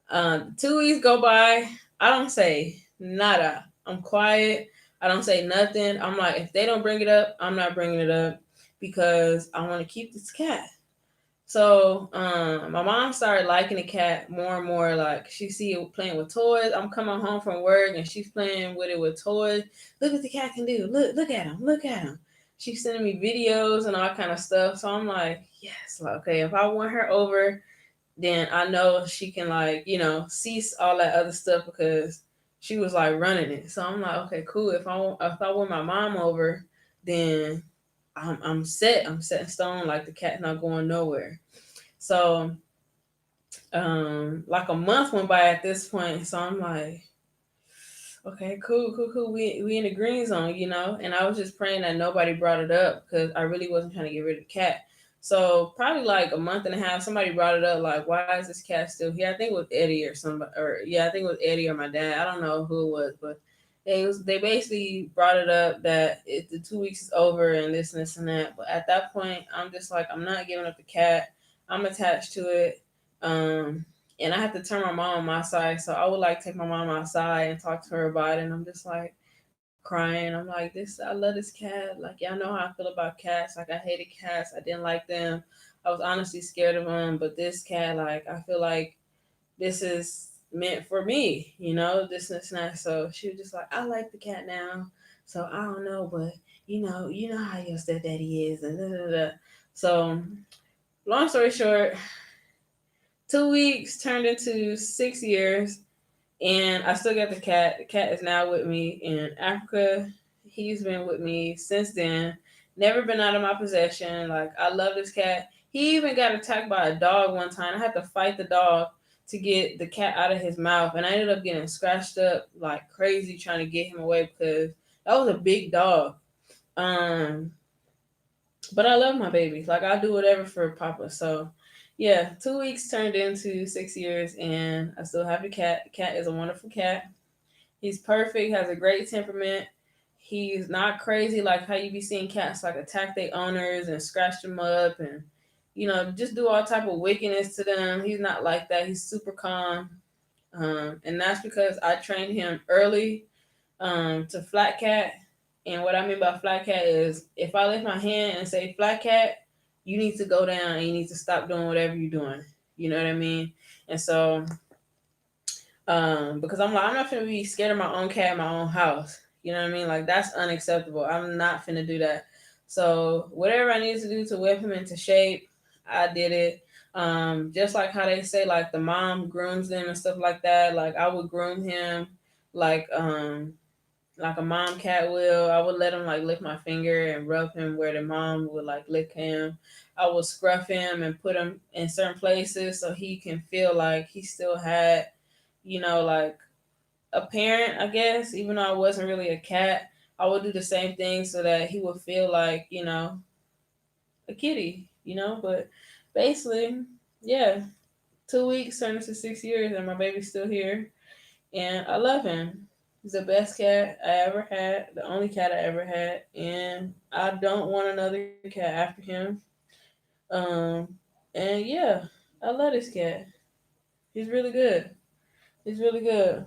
2 weeks go by. I don't say nada. I'm quiet. I don't say nothing. I'm like, if they don't bring it up, I'm not bringing it up because I want to keep this cat. So my mom started liking the cat more and more. Like she see it playing with toys. I'm coming home from work and she's playing with it with toys. Look what the cat can do. Look at him. Look at him. She's sending me videos and all kind of stuff. So I'm like, yes, like, okay. If I want her over, then I know she can like cease all that other stuff because she was like running it. So I'm like, okay, cool. If I want my mom over, then I'm set. I'm set in stone. Like the cat's not going nowhere. So like a month went by at this point. So I'm like, okay, cool. We in the green zone. And I was just praying that nobody brought it up because I really wasn't trying to get rid of the cat. So probably like a month and a half, somebody brought it up like, why is this cat still here? I think it was Eddie or somebody, or yeah, I think it was Eddie or my dad. I don't know who it was, but they basically brought it up that the 2 weeks is over and this and that. But at that point, I'm just like, I'm not giving up the cat. I'm attached to it. And I had to turn my mom on my side. So I would like take my mom outside and talk to her about it. And I'm just like crying. I'm like, I love this cat. Like, y'all know how I feel about cats. Like, I hated cats. I didn't like them. I was honestly scared of them. But this cat, like, I feel like this is meant for me, this and that. So she was just like, I like the cat now. So I don't know, but you know how your stepdaddy is. And da, da, da. So long story short, 2 weeks turned into 6 years, and I still got the cat. The cat is now with me in Africa. He's been with me since then. Never been out of my possession. Like I love this cat. He even got attacked by a dog one time. I had to fight the dog to get the cat out of his mouth, and I ended up getting scratched up like crazy trying to get him away because that was a big dog. Um, but I love my babies. Like I do whatever for Papa. So yeah, 2 weeks turned into 6 years, and I still have the cat. The cat is a wonderful cat. He's perfect. Has a great temperament. He's not crazy like how you be seeing cats like attack their owners and scratch them up and just do all type of wickedness to them. He's not like that. He's super calm, and that's because I trained him early to flat cat. And what I mean by flat cat is if I lift my hand and say flat cat, you need to go down and you need to stop doing whatever you're doing. You know what I mean? And so, because I'm not gonna be scared of my own cat in my own house. You know what I mean? Like that's unacceptable. I'm not finna do that. So whatever I needed to do to whip him into shape, I did it. Just like how they say like the mom grooms them and stuff like that. Like I would groom him like like a mom cat will. I would let him like lick my finger and rub him where the mom would like lick him. I would scruff him and put him in certain places so he can feel like he still had, like a parent, I guess, even though I wasn't really a cat. I would do the same thing so that he would feel like, a kitty. But basically, yeah, 2 weeks turned into 6 years and my baby's still here and I love him. He's the best cat I ever had, the only cat I ever had, and I don't want another cat after him. Um, and yeah, I love this cat. He's really good. He's really good.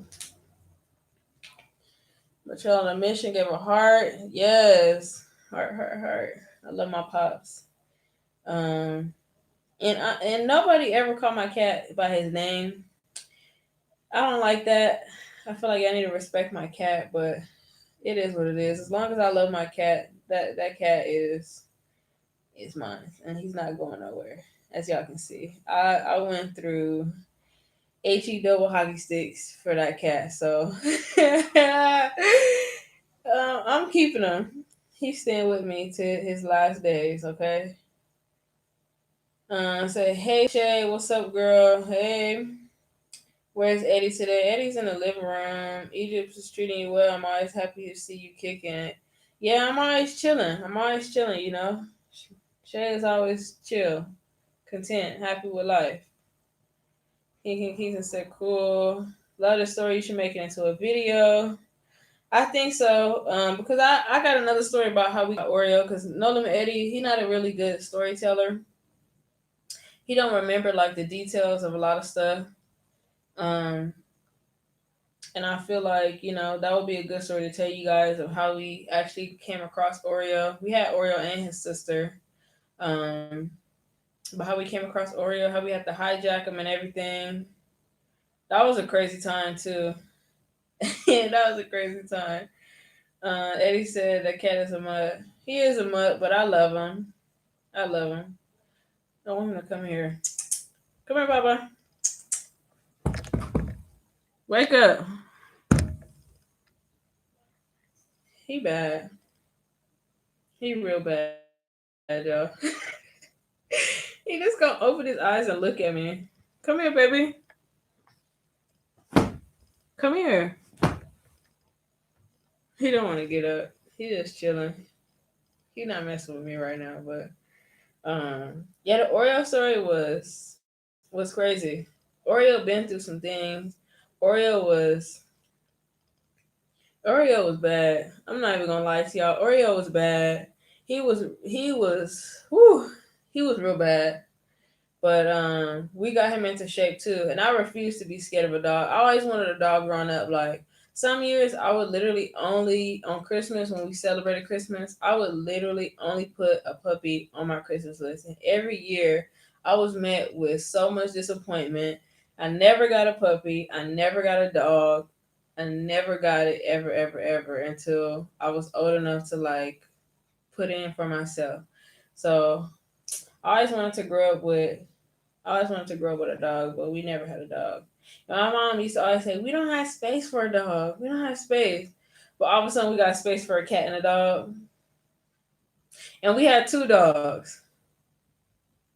But y'all on a mission gave a heart. Yes, heart. I love my pops. Um, and nobody ever called my cat by his name. I don't like that. I feel like I need to respect my cat, but it is what it is. As long as I love my cat, that cat is mine, and he's not going nowhere. As y'all can see, I went through HE double hockey sticks for that cat. So I'm keeping him. He's staying with me to his last days. Okay. Say hey Shay, what's up, girl? Hey, where's Eddie today? Eddie's in the living room. Egypt is treating you well. I'm always happy to see you kicking it. Yeah, I'm always chilling. I'm always chilling. You know, Shay is always chill, content, happy with life. He said, cool. Love the story. You should make it into a video. I think so. Because I got another story about how we got Oreo. Because Nolan Eddie, he not a really good storyteller. He don't remember like the details of a lot of stuff. Um, and I feel like that would be a good story to tell you guys of how we actually came across Oreo. We had Oreo and his sister. Um, but how we came across Oreo, how we had to hijack him and everything. That was a crazy time too. Yeah, that was a crazy time. Eddie said that cat is a mutt. He is a mutt, but I love him. I love him. I want him to come here. Come here, Papa. Wake up. He bad. He real bad, y'all. He just gonna open his eyes and look at me. Come here, baby. Come here. He don't want to get up. He just chilling. He not messing with me right now, but yeah, the Oreo story was crazy. Oreo been through some things. Oreo was Oreo was bad. I'm not even gonna lie to y'all. Oreo was bad. He was whew, he was real bad. But we got him into shape too. And I refuse to be scared of a dog. I always wanted a dog growing up. Like some years I would literally only on Christmas when we celebrated Christmas, I would literally only put a puppy on my Christmas list. And every year I was met with so much disappointment. I never got a puppy. I never got a dog. I never got it ever, ever, ever until I was old enough to like put in for myself. So I always wanted to grow up with I always wanted to grow up with a dog, but we never had a dog. And my mom used to always say, "We don't have space for a dog. We don't have space." But all of a sudden, we got space for a cat and a dog, and we had two dogs.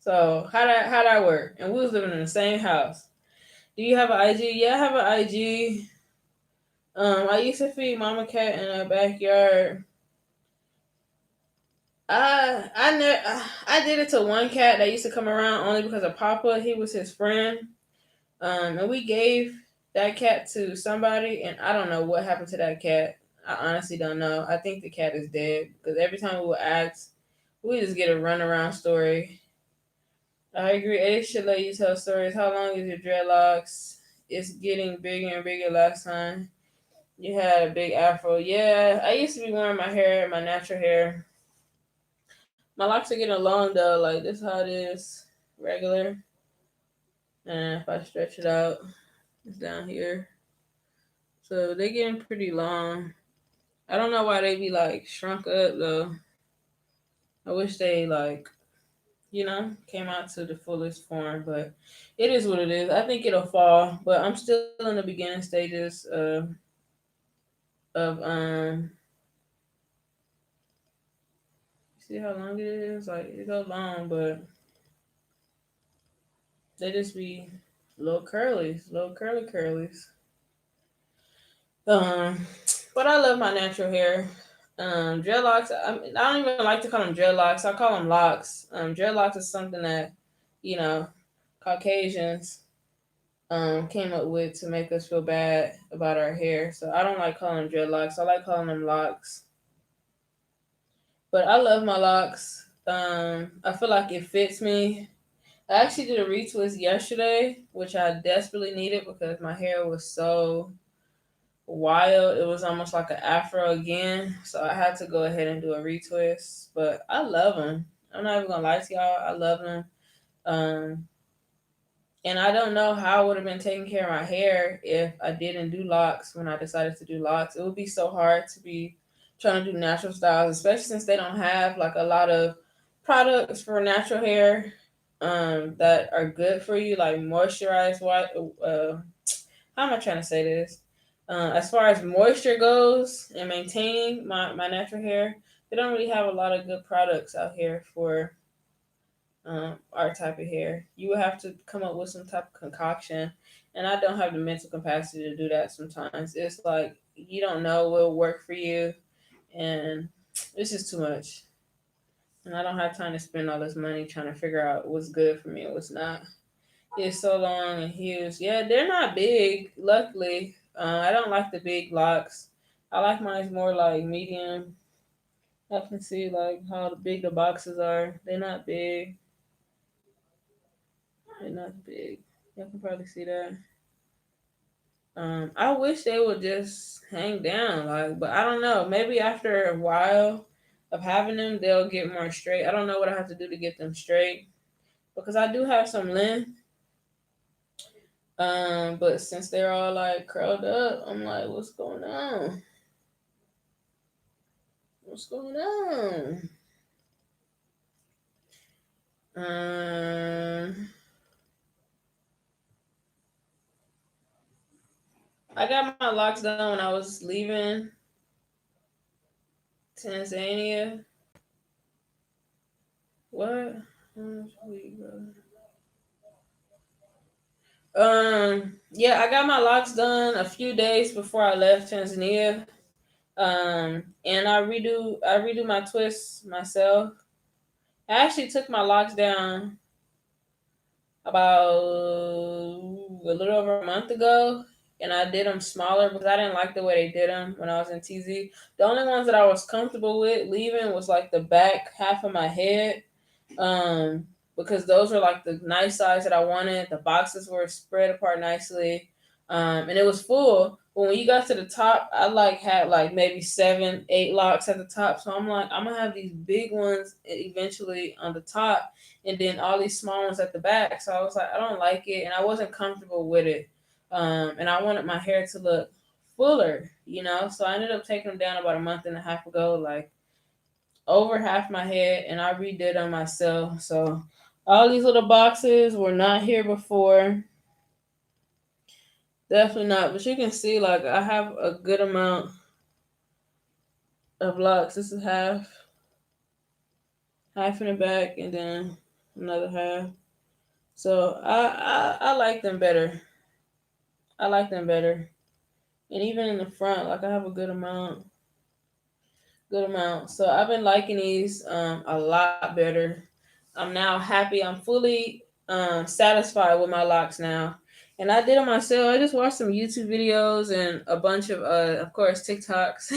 So how that work? And we was living in the same house. Do you have an IG? Yeah, I have an IG. I used to feed mama cat in the backyard. I did it to one cat that used to come around only because of Papa. He was his friend. And we gave that cat to somebody, and I don't know what happened to that cat. I honestly don't know. I think the cat is dead because every time we would ask, we just get a runaround story. I agree. Eddie should let you tell stories. How long is your dreadlocks? It's getting bigger and bigger. Last time you had a big afro. Yeah, I used to be wearing my hair, my natural hair. My locks are getting long though. Like this, how it is, regular. And if I stretch it out, it's down here. So they getting pretty long. I don't know why they be like shrunk up though. I wish they like, came out to the fullest form, but it is what it is. I think it'll fall, but I'm still in the beginning stages of see how long it is? Like it go long, but they just be little curlies, little curlies. Um, but I love my natural hair. Dreadlocks. I don't even like to call them dreadlocks. I call them locks. Dreadlocks is something that, you know, Caucasians came up with to make us feel bad about our hair. So I don't like calling them dreadlocks. I like calling them locks. But I love my locks. I feel like it fits me. I actually did a retwist yesterday, which I desperately needed because my hair was so wild. It was almost like an afro again. So I had to go ahead and do a retwist. But I love them. I'm not even gonna lie to y'all. I love them. Um, and I don't know how I would have been taking care of my hair if I didn't do locks when I decided to do locks. It would be so hard to be trying to do natural styles, especially since they don't have like a lot of products for natural hair. that are good for you, like moisturized white. How am I trying to say this? As far as moisture goes and maintaining my natural hair, they don't really have a lot of good products out here for our type of hair. You would have to come up with some type of concoction, and I don't have the mental capacity to do that sometimes. It's like you don't know what will work for you, and it's just too much. And I don't have time to spend all this money trying to figure out what's good for me and what's not. It's so long and huge. Yeah, they're not big, luckily. I don't like the big locks. I like mine more like medium. I can see like how big the boxes are. They're not big. They're not big. You can probably see that. I wish they would just hang down, like, but I don't know. Maybe after a while of having them, they'll get more straight. I don't know what I have to do to get them straight because I do have some length. But since they're all like curled up, I'm like, what's going on? What's going on? Um, I got my locks done when I was leaving Tanzania. What? Yeah, I got my locks done a few days before I left Tanzania. And I redo my twists myself. I actually took my locks down about a little over a month ago, and I did them smaller because I didn't like the way they did them when I was in TZ. The only ones that I was comfortable with leaving was like the back half of my head, um, because those were like the nice size that I wanted. The boxes were spread apart nicely, and it was full. But when you got to the top, I like had like maybe 7, 8 locks at the top. So I'm like, I'm gonna have these big ones eventually on the top, and then all these small ones at the back. So I was like, I don't like it, and I wasn't comfortable with it. And I wanted my hair to look fuller, you know. So I ended up taking them down about a month and a half ago, like over half my head, and I redid them myself. So all these little boxes were not here before. Definitely not. But you can see, like, I have a good amount of locks. This is half in the back, and then another half. So I like them better. I like them better. And even in the front, like I have a good amount. So I've been liking these a lot better. I'm now happy. I'm fully satisfied with my locks now. And I did it myself. I just watched some YouTube videos and a bunch of course, TikToks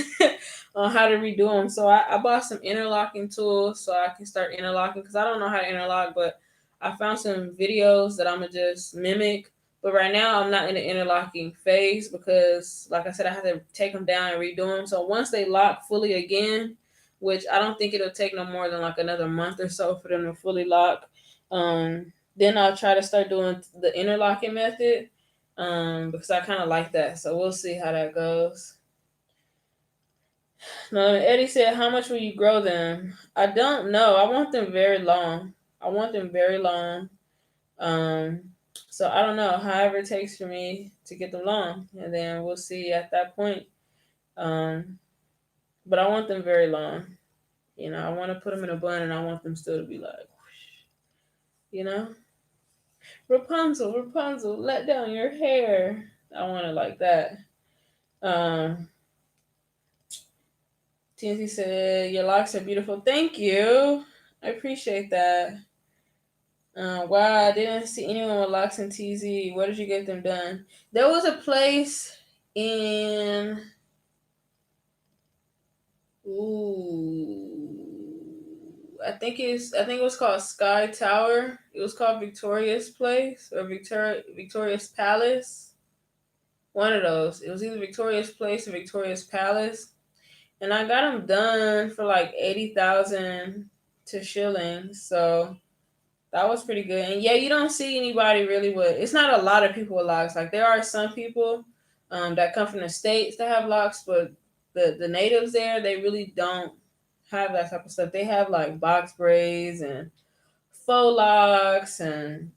on how to redo them. So I bought some interlocking tools so I can start interlocking because I don't know how to interlock, but I found some videos that I'm going to just mimic. But right now, I'm not in the interlocking phase because, like I said, I have to take them down and redo them. So once they lock fully again, which I don't think it'll take no more than like another month or so for them to fully lock, then I'll try to start doing the interlocking method because I kind of like that. So we'll see how that goes. Now, Eddie said, how much will you grow them? I don't know. I want them very long. I want them very long. Um, so I don't know. However it takes for me to get them long, and then we'll see at that point. Um, but I want them very long. You know, I want to put them in a bun, and I want them still to be like, you know, Rapunzel, Rapunzel, let down your hair. I want it like that. Um, TNT said, your locks are beautiful. Thank you. I appreciate that. Wow, I didn't see anyone with locks in TZ. Where did you get them done? There was a place in. Ooh, I think it was called Sky Tower. It was called Victoria's Place or Victoria's Palace. One of those. It was either Victoria's Place or Victoria's Palace, and I got them done for like 80,000 to shillings. So that was pretty good. And yeah, you don't see anybody really with. It's not a lot of people with locks. Like there are some people that come from the states that have locks, but the natives there they really don't have that type of stuff. They have like box braids and faux locks and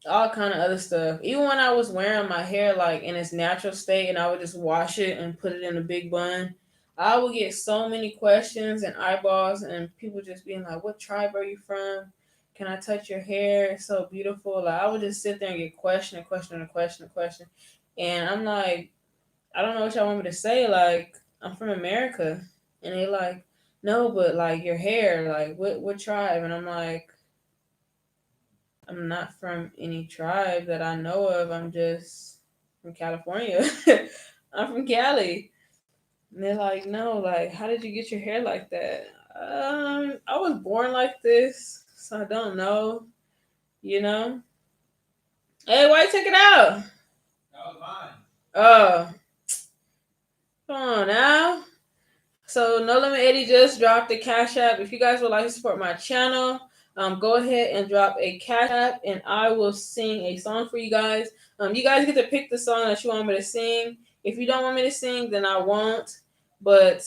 all kind of other stuff. Even when I was wearing my hair like in its natural state, and I would just wash it and put it in a big bun, I would get so many questions and eyeballs, and people just being like, "What tribe are you from? Can I touch your hair? It's so beautiful." Like I would just sit there and get question and question and question and question, and I'm like, I don't know what y'all want me to say. Like I'm from America, and they like, no, but like your hair, like what tribe? And I'm like, I'm not from any tribe that I know of. I'm just from California. I'm from Cali. And they're like, no, like, how did you get your hair like that? I was born like this, so I don't know, you know? Hey, why you take it out? That was mine. Oh, come on now. So No Limit Eddie just dropped the Cash App. If you guys would like to support my channel, go ahead and drop a Cash App, and I will sing a song for you guys. You guys get to pick the song that you want me to sing. If you don't want me to sing, then I won't. But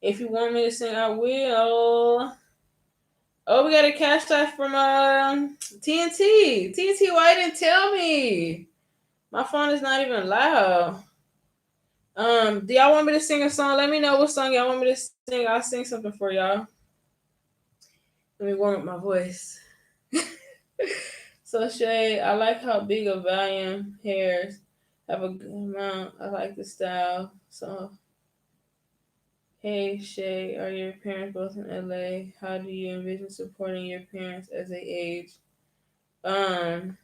if you want me to sing, I will. Oh, we got a Cash App from TNT. TNT, why didn't tell me? My phone is not even loud. Do y'all want me to sing a song? Let me know what song y'all want me to sing. I'll sing something for y'all. Let me warm up my voice. So Shay, I like how big of volume hairs have a good amount. I like the style. So hey Shay, are your parents both in LA? How do you envision supporting your parents as they age? Um,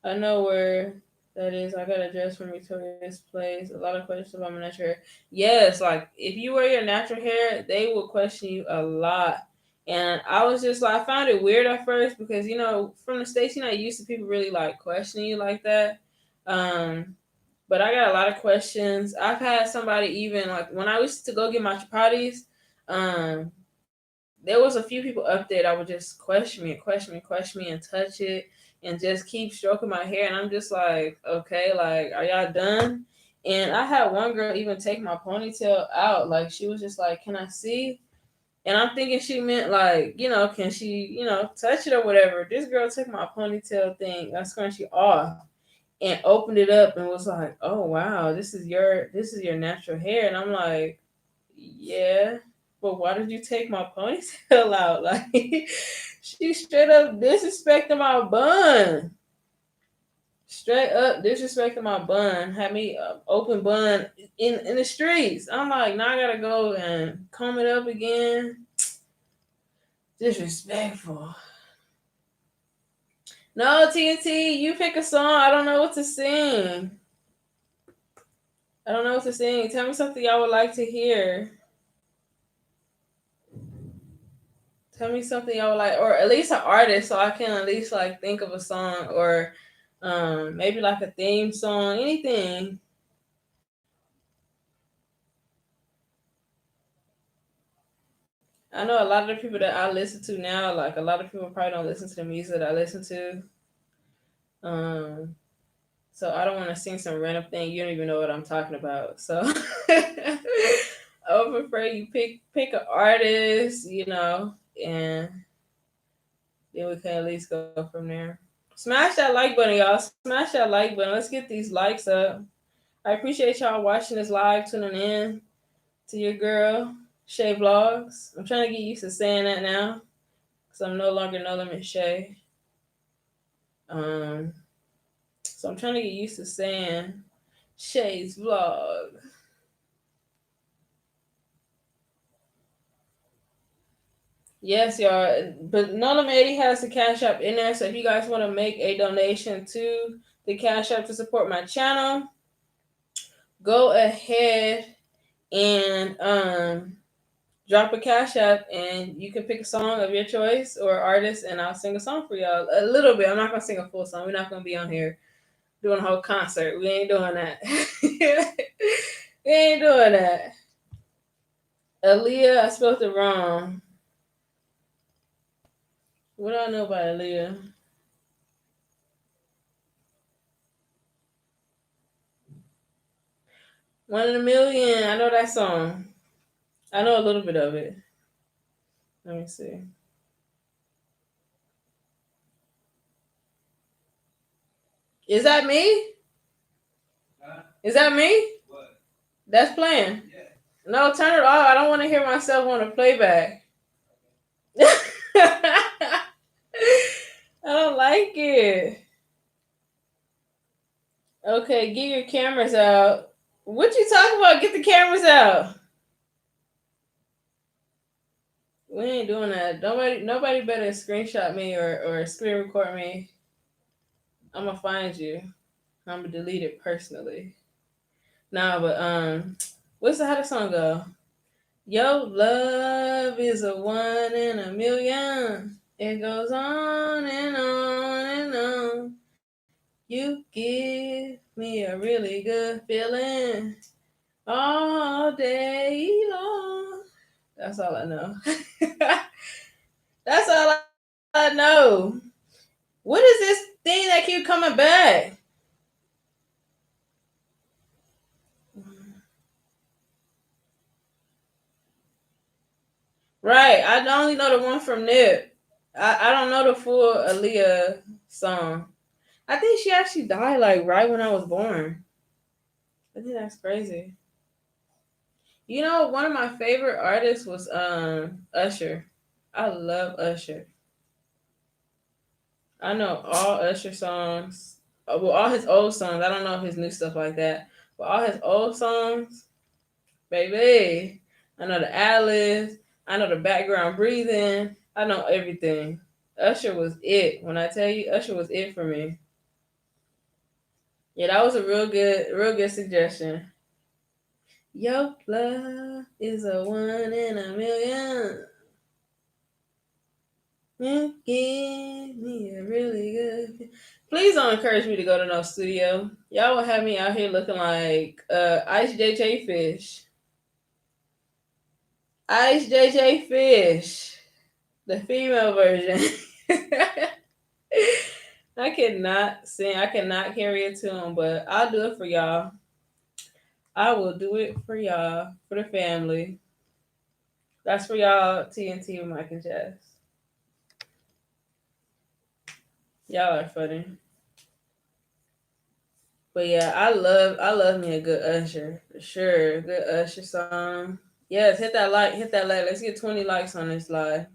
I know where that is. I got a dress from Victoria's Place. A lot of questions about my natural hair. Yes, like if you wear your natural hair, they will question you a lot. And I was just like, I found it weird at first because from the States, you're not used to people really like questioning you like that. Um, but I got a lot of questions. I've had somebody even like when I used to go get my chapatis, um, there was a few people up there that would just question me and touch it and just keep stroking my hair, and I'm just like, okay, like are y'all done? And I had one girl even take my ponytail out, like she was just like, can I see? And I'm thinking she meant like, can she, touch it or whatever. This girl took my ponytail thing, I scrunched it off and opened it up and was like, oh wow, this is your natural hair. And I'm like, yeah, but why did you take my ponytail out? Like, she straight up disrespecting my bun. Straight up disrespecting my bun. Had me open bun in the streets. I'm like, now I gotta go and comb it up again. Disrespectful. No, TNT, you pick a song. I don't know what to sing. I don't know what to sing. Tell me something y'all would like to hear. Tell me something y'all would like, or at least an artist, so I can at least like think of a song, or maybe like a theme song, anything. I know a lot of the people that I listen to now, like a lot of people probably don't listen to the music that I listen to. Um, so I don't want to sing some random thing you don't even know what I'm talking about. So I would prefer you pick an artist, and then we can at least go from there. Smash that like button, y'all. Smash that like button. Let's get these likes up. I appreciate y'all watching this live, tuning in to your girl, Shay Vlogs. I'm trying to get used to saying that now because I'm no longer No Limit Shay. Um, so I'm trying to get used to saying Shay's Vlog. Yes, y'all. But No Limit Eddie has the Cash App in there. So if you guys want to make a donation to the Cash App to support my channel, go ahead and drop a Cash App, and you can pick a song of your choice or artist, and I'll sing a song for y'all. A little bit. I'm not gonna sing a full song. We're not gonna be on here doing a whole concert. We ain't doing that. We ain't doing that. Aaliyah, I spelled it wrong. What do I know about Aaliyah? One in a Million. I know that song. I know a little bit of it. Let me see. Is that me? Is that me? That's playing. No, turn it off. I don't want to hear myself on the playback. I don't like it. Okay, get your cameras out. What you talking about? Get the cameras out. We ain't doing that. Nobody better screenshot me or screen record me. I'm gonna find you. I'm gonna delete it personally. Nah, but what's how the song go? Your love is a 1 in a million. It goes on and on and on. You give me a really good feeling all day long. That's all I know. That's all I know. What is this thing that keep coming back? Right. I only know the one from Nip. I don't know the full Aaliyah song. I think she actually died like right when I was born. I think that's crazy. You know, one of my favorite artists was Usher. I love Usher. I know all Usher songs. Well, all his old songs. I don't know his new stuff like that. But all his old songs, baby. I know the ad-libs. I know the background breathing. I know everything. Usher was it. When I tell you, Usher was it for me. Yeah, that was a real good suggestion. Your love is a 1 in a million. You give me a really good. Please don't encourage me to go to no studio. Y'all will have me out here looking like Ice JJ Fish. Ice JJ Fish, the female version. I cannot sing. I cannot carry a tune, but I'll do it for y'all. I will do it for y'all, for the family. That's for y'all, TNT with Mike and Jess. Y'all are funny. But yeah, I love me a good Usher for sure. Good Usher song. Yes, hit that like, hit that like. Let's get 20 likes on this live.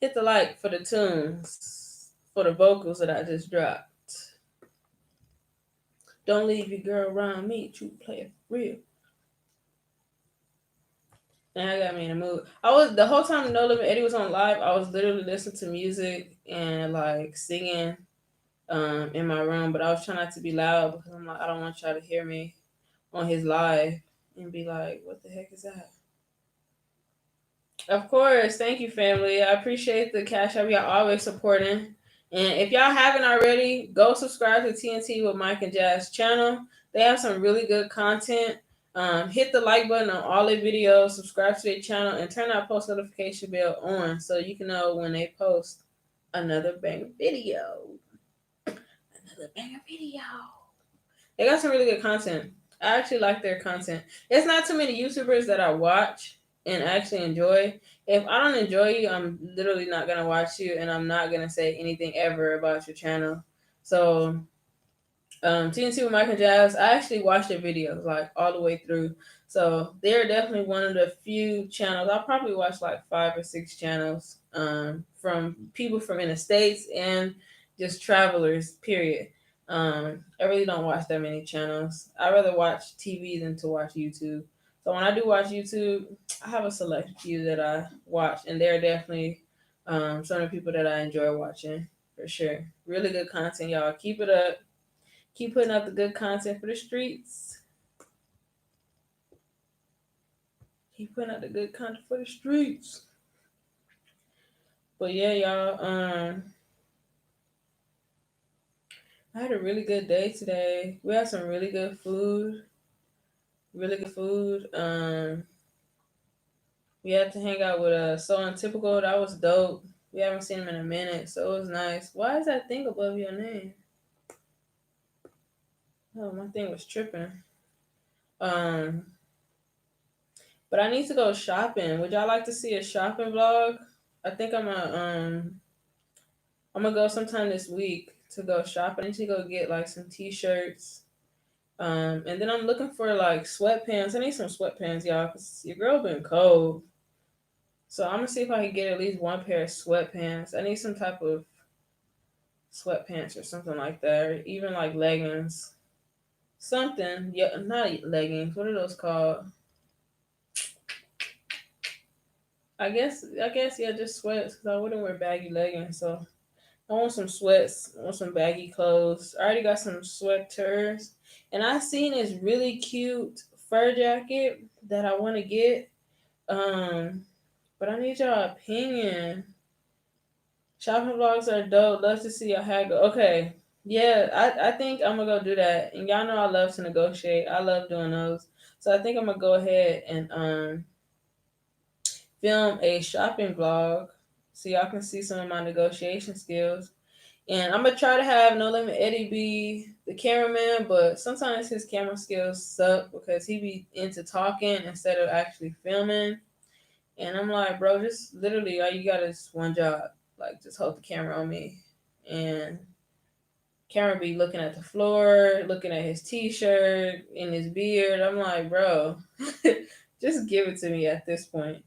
Hit the like for the tunes, for the vocals that I just dropped. Don't leave your girl around me. True player, real. And I got me in the mood. I was the whole time No Limit Eddie was on live. I was literally listening to music and like singing in my room, but I was trying not to be loud because I'm like I don't want y'all to hear me on his live and be like, what the heck is that? Of course, thank you, family. I appreciate the cash app. Y'all always supporting. And if y'all haven't already, go subscribe to TNT with Mike and Jazz channel. They have some really good content. Hit the like button on all their videos, subscribe to their channel, and turn that post notification bell on so you can know when they post another banger video. Another banger video. They got some really good content. I actually like their content. It's not too many YouTubers that I watch and actually enjoy. If I don't enjoy you, I'm literally not gonna watch you, and I'm not gonna say anything ever about your channel. So, TNT with Mike and Jazz, I actually watched their videos like all the way through. So they're definitely one of the few channels. I'll probably watch like 5 or 6 channels from people from in the States and just travelers, period. I really don't watch that many channels. I rather watch TV than to watch YouTube. So when I do watch YouTube, I have a select few that I watch, and they're definitely some of the people that I enjoy watching for sure. Really good content, y'all. Keep it up. Keep putting out the good content for the streets. Keep putting out the good content for the streets. But yeah, y'all. I had a really good day today. We had some really good food. Really good food. We had to hang out with So Untypical. That was dope. We haven't seen him in a minute, so it was nice. Why is that thing above your name? Oh, my thing was tripping. Um, But I need to go shopping. Would y'all like to see a shopping vlog? I think I'm gonna go sometime this week to go shop. I need to go get like some t-shirts. And then I'm looking for like sweatpants. I need some sweatpants, y'all, cause your girl been cold. So I'm gonna see if I can get at least one pair of sweatpants. I need some type of sweatpants or something like that, or even like leggings. Something, yeah, not leggings. What are those called? I guess, yeah, just sweats. Cause I wouldn't wear baggy leggings, so I want some sweats. I want some baggy clothes. I already got some sweaters, and I seen this really cute fur jacket that I want to get. Um, but I need y'all opinion. Shopping vlogs are dope. Love to see your hair go. Okay. Yeah, I think I'm gonna go do that. And y'all know I love to negotiate. I love doing those. So I think I'm gonna go ahead and film a shopping vlog so y'all can see some of my negotiation skills. And I'm gonna try to have No Limit Eddie be the cameraman, but sometimes his camera skills suck because he be into talking instead of actually filming. And I'm like, bro, just literally all you got is one job. Like, just hold the camera on me. And camera be looking at the floor, looking at his t-shirt and his beard. I'm like, bro, just give it to me at this point.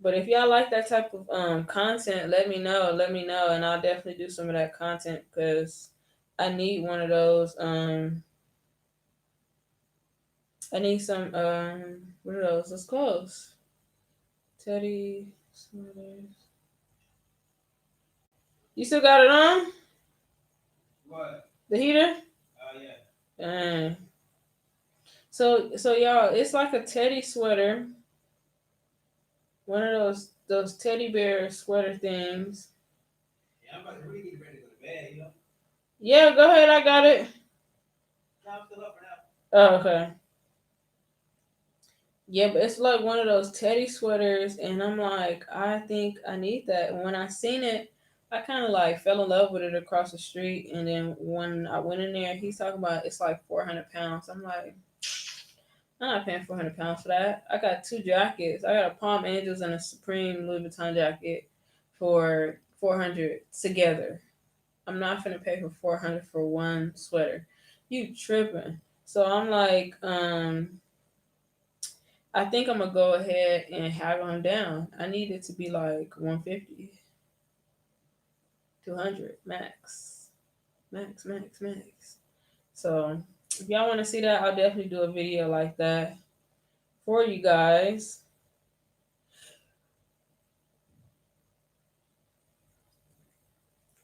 But if y'all like that type of content, let me know. Let me know, and I'll definitely do some of that content because I need one of those. I need some. What are those? Let's close. Teddy sweaters. You still got it on? What? The heater? Oh yeah. Dang. So y'all, it's like a teddy sweater. One of those teddy bear sweater things. Yeah, I'm about to really get ready to go to bed, you know. Yeah, go ahead. I got it. No, I'm still up for now. Oh, okay. Yeah, but it's like one of those teddy sweaters, and I'm like, I think I need that. And when I seen it, I kind of like fell in love with it across the street. And then when I went in there, he's talking about it's like 400 pounds. I'm like, I'm not paying 400 pounds for that. I got two jackets. I got a Palm Angels and a Supreme Louis Vuitton jacket for 400 together. I'm not gonna pay for 400 for one sweater. You tripping? So I'm like, I think I'm gonna go ahead and haggle them down. I need it to be like 150, 200 max, max. So if y'all want to see that, I'll definitely do a video like that for you guys.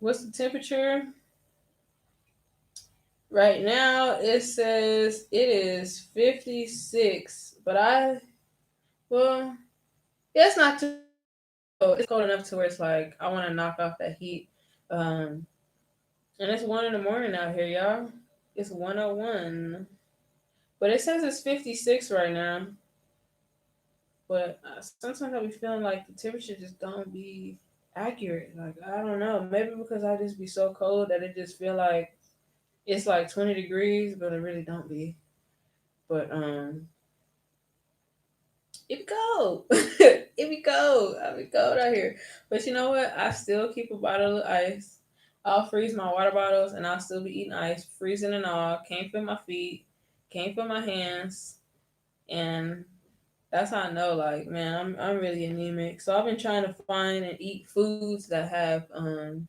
What's the temperature? Right now it says it is 56, but well, yeah, it's not too cold. It's cold enough to where it's like I want to knock off that heat. And it's 1 in the morning out here, y'all. It's 1:01, but it says it's 56 right now. But sometimes I be feeling like the temperature just don't be accurate. Like I don't know, maybe because I just be so cold that it just feel like it's like 20 degrees, but it really don't be. But it be cold. It be cold. I be cold out here. But you know what? I still keep a bottle of ice. I'll freeze my water bottles and I'll still be eating ice, freezing and all. Can't feel my feet, can't feel my hands, and that's how I know. Like, man, I'm really anemic. So I've been trying to find and eat foods that have iron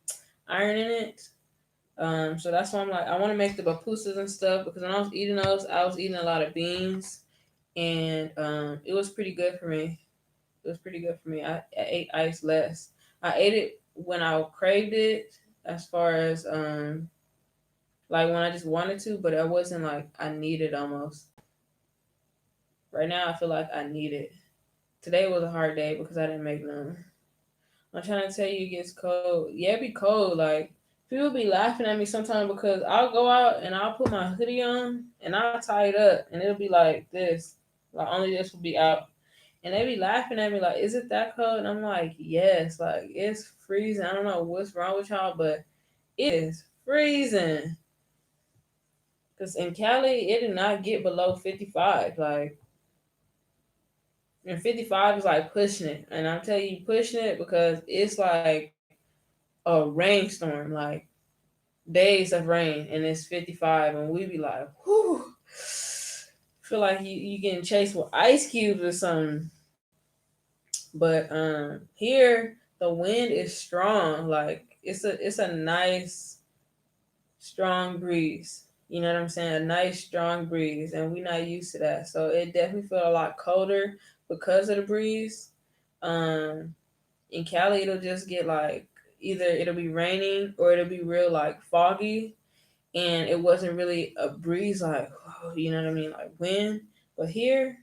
in it. So that's why I'm like, I want to make the pupusas and stuff because when I was eating those, I was eating a lot of beans, and it was pretty good for me. It was pretty good for me. I ate ice less. I ate it when I craved it, as far as like when I just wanted to, but it wasn't like I needed almost. Right now, I feel like I need it. Today was a hard day because I didn't make none. I'm trying to tell you, it gets cold. Yeah, it be cold. Like people be laughing at me sometimes because I'll go out and I'll put my hoodie on and I'll tie it up and it'll be like this. Like only this will be out. And they be laughing at me like, is it that cold? And I'm like, yes, like it's freezing. I don't know what's wrong with y'all, but it is freezing. Cause in Cali, it did not get below 55. Like And 55 is like pushing it. And I'm telling you, pushing it because it's like a rainstorm, like days of rain, and it's 55, and we be like, whew, feel like you getting chased with ice cubes or something. But here the wind is strong. Like it's a nice strong breeze. You know what I'm saying? A nice strong breeze, and we're not used to that. So it definitely felt a lot colder because of the breeze. Um, in Cali, it'll just get like either it'll be raining or it'll be real like foggy, and it wasn't really a breeze like you know what I mean, like wind. But here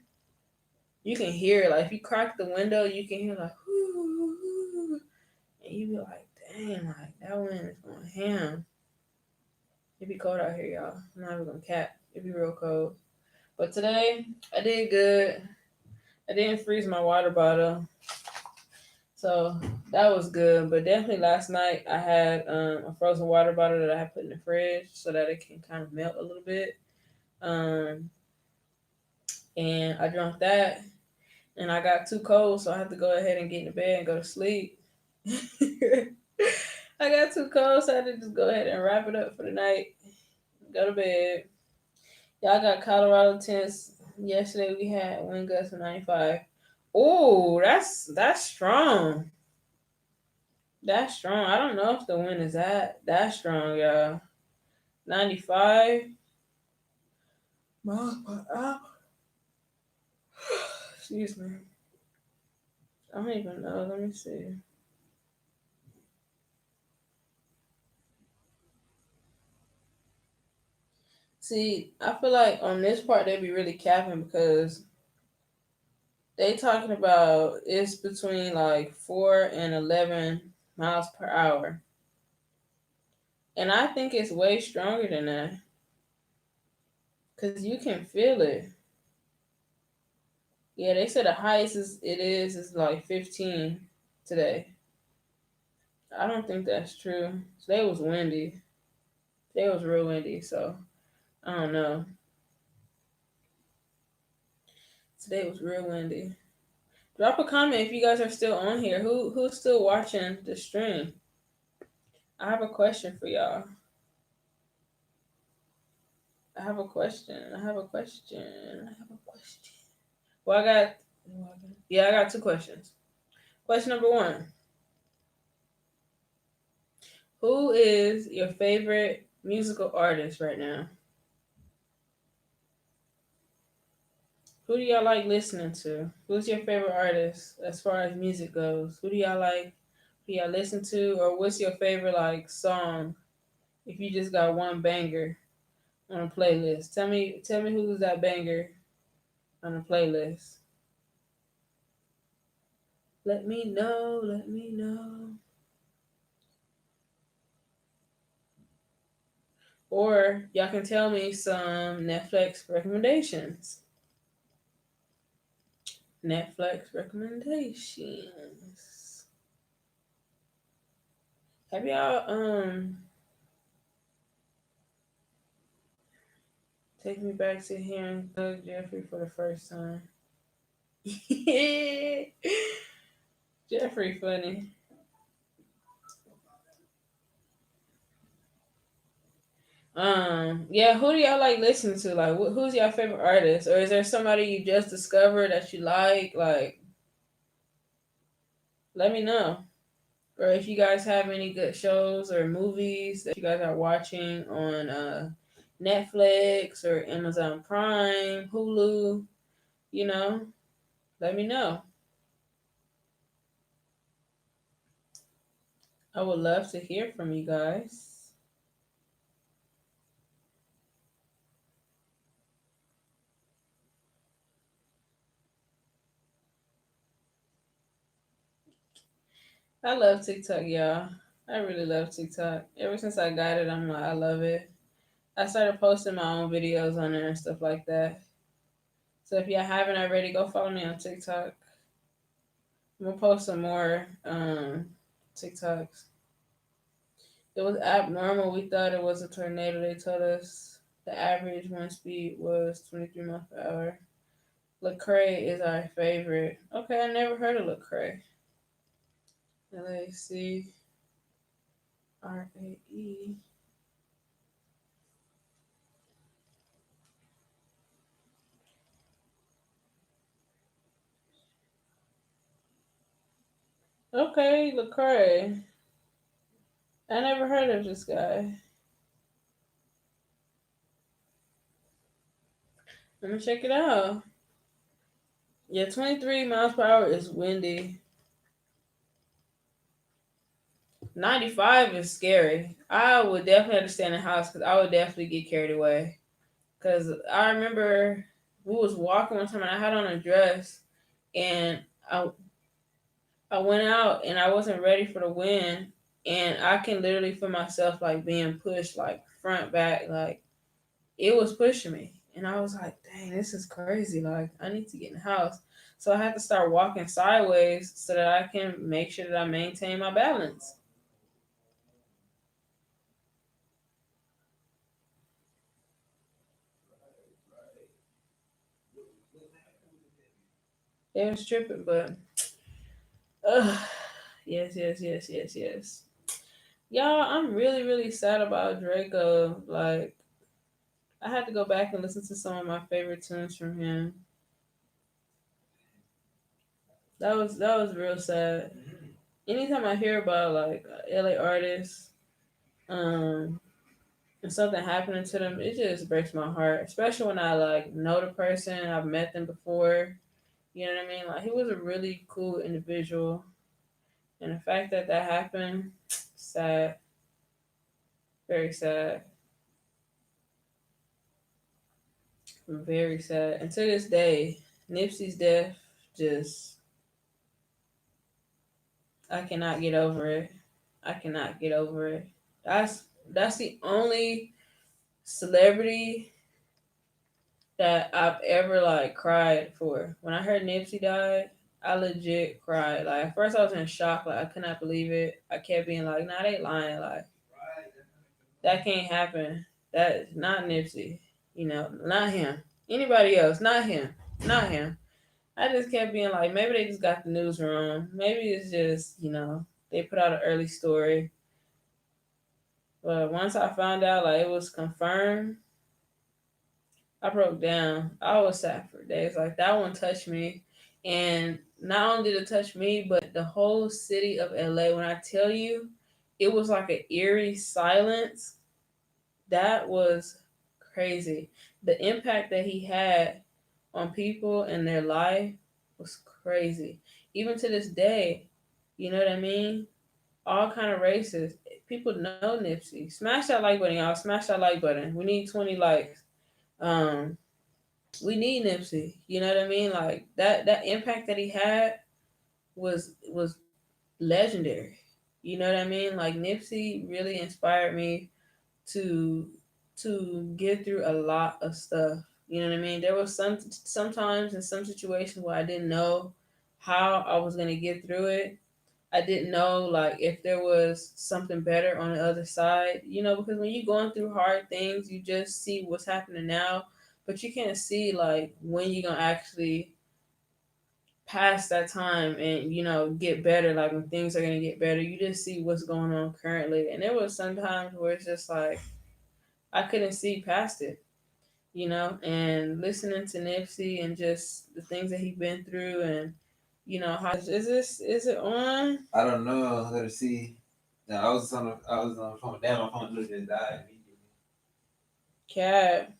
you can hear it. Like if you crack the window, you can hear like whoo, and you be like, dang, like that wind is going ham. It be cold out here, y'all. I'm not even gonna cap. It be real cold. But today I did good. I didn't freeze my water bottle, so that was good. But definitely last night I had a frozen water bottle that I had put in the fridge so that it can kind of melt a little bit. Um, and I drank that, and I got too cold, so I had to go ahead and get in the bed and go to sleep. I got too cold, so I had to just go ahead and wrap it up for the night. Go to bed. Y'all got Colorado temps. Yesterday we had wind gusts of 95. Oh, that's strong. That's strong. I don't know if the wind is that strong, y'all. 95 miles per hour. Excuse me. I don't even know. Let me see. See, I feel like on this part they be really capping because they talking about it's between like 4 and 11 miles per hour, and I think it's way stronger than that because you can feel it. Yeah, they said the highest is like 15 today. I don't think that's true. Today was windy. Today was real windy, so I don't know. Today was real windy. Drop a comment if you guys are still on here. Who's still watching the stream? I have a question for y'all. I have a question. I have a question. I have a question. Well, I got two questions. Question number one: who is your favorite musical artist right now? Who do y'all like listening to? Who's your favorite artist as far as music goes? Who do y'all like? Who y'all listen to? Or what's your favorite like song? If you just got one banger on a playlist, tell me who's that banger on a playlist. Let me know. Let me know. Or y'all can tell me some Netflix recommendations. Netflix recommendations. Have y'all take me back to hearing Doug Jeffrey for the first time? Jeffrey funny. Yeah, who do y'all like listening to? Like, who's your favorite artist, or is there somebody you just discovered that you like? Like, let me know. Or if you guys have any good shows or movies that you guys are watching on Netflix or Amazon Prime, Hulu, you know, let me know. I would love to hear from you guys. I love TikTok, y'all. I really love TikTok. Ever since I got it, I'm like, I love it. I started posting my own videos on there and stuff like that. So if y'all haven't already, go follow me on TikTok. I'm gonna post some more TikToks. It was abnormal. We thought it was a tornado. They told us the average wind speed was 23 miles per hour. Lecrae is our favorite. Okay, I never heard of Lecrae. L-A-C-R-A-E. Okay, Lecrae. I never heard of this guy. Let me check it out. Yeah, 23 miles per hour is windy. 95 is scary. I would definitely have to stay in the house because I would definitely get carried away. Because I remember we was walking one time and I had on a dress and I, I went out and I wasn't ready for the wind. And I can literally feel myself like being pushed like front, back. Like it was pushing me. And I was like, dang, this is crazy. Like I need to get in the house. So I had to start walking sideways so that I can make sure that I maintain my balance. It was tripping, but uh, yes, yes, yes, yes, yes. Y'all, I'm really, really sad about Draco. Like, I had to go back and listen to some of my favorite tunes from him. That was real sad. Anytime I hear about like LA artists, um, and something happening to them, it just breaks my heart. Especially when I like know the person, I've met them before. You know what I mean? Like he was a really cool individual, and the fact that that happened, sad, very sad. Very sad. And to this day, Nipsey's death just I cannot get over it. I cannot get over it. That's that's the only celebrity that I've ever like cried for. When I heard Nipsey died, I legit cried. Like at first I was in shock, like I could not believe it. I kept being like, nah, they lying, like that can't happen. That is not Nipsey. Not him. Anybody else, not him. Not him. I just kept being like, maybe they just got the news wrong. Maybe it's just, they put out an early story. But once I found out like it was confirmed, I broke down. I was sad for days. Like that one touched me. And not only did it touch me, but the whole city of LA. When I tell you, it was like an eerie silence. That was crazy. The impact that he had on people and their life was crazy. Even to this day, you know what I mean? All kind of races. People know Nipsey. Smash that like button, y'all. Smash that like button. We need 20 likes. Um, we need Nipsey. You know what I mean? Like that impact that he had was legendary. You know what I mean? Like Nipsey really inspired me to get through a lot of stuff. You know what I mean? There was sometimes in some situations where I didn't know how I was gonna get through it. I didn't know like if there was something better on the other side. Because when you're going through hard things, you just see what's happening now, but you can't see like when you're gonna actually pass that time and get better. Like when things are gonna get better, you just see what's going on currently. And there was sometimes where it's just like I couldn't see past it, and listening to Nipsey and just the things that he's been through and how is it on? I don't know. Let's see. No, I was on the phone. Damn, my phone literally just died immediately. Cat.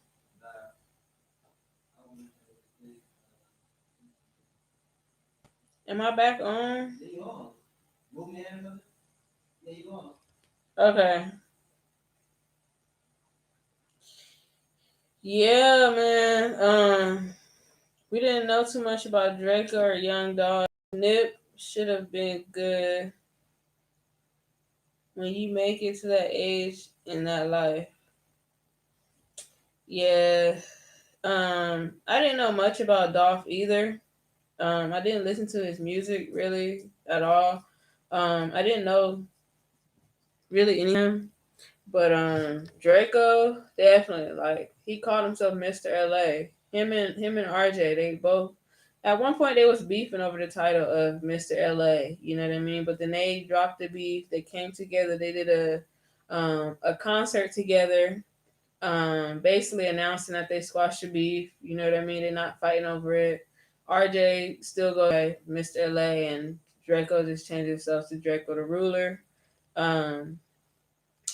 Am I back on? Yeah, you on. Move your hand up. Yeah, you on. Okay. Yeah, man. We didn't know too much about Draco or Young Dog. Nip should have been good when you make it to that age in that life. Yeah. I didn't know much about Dolph either. I didn't listen to his music really at all. I didn't know really any of him, but Draco definitely like he called himself Mr. LA. Him and RJ, they both at one point they was beefing over the title of Mr. LA. You know what I mean? But then they dropped the beef. They came together. They did a concert together. Basically announcing that they squashed the beef. You know what I mean? They're not fighting over it. RJ still goes by Mr. LA, and Draco just changed himself to Draco the Ruler. Um,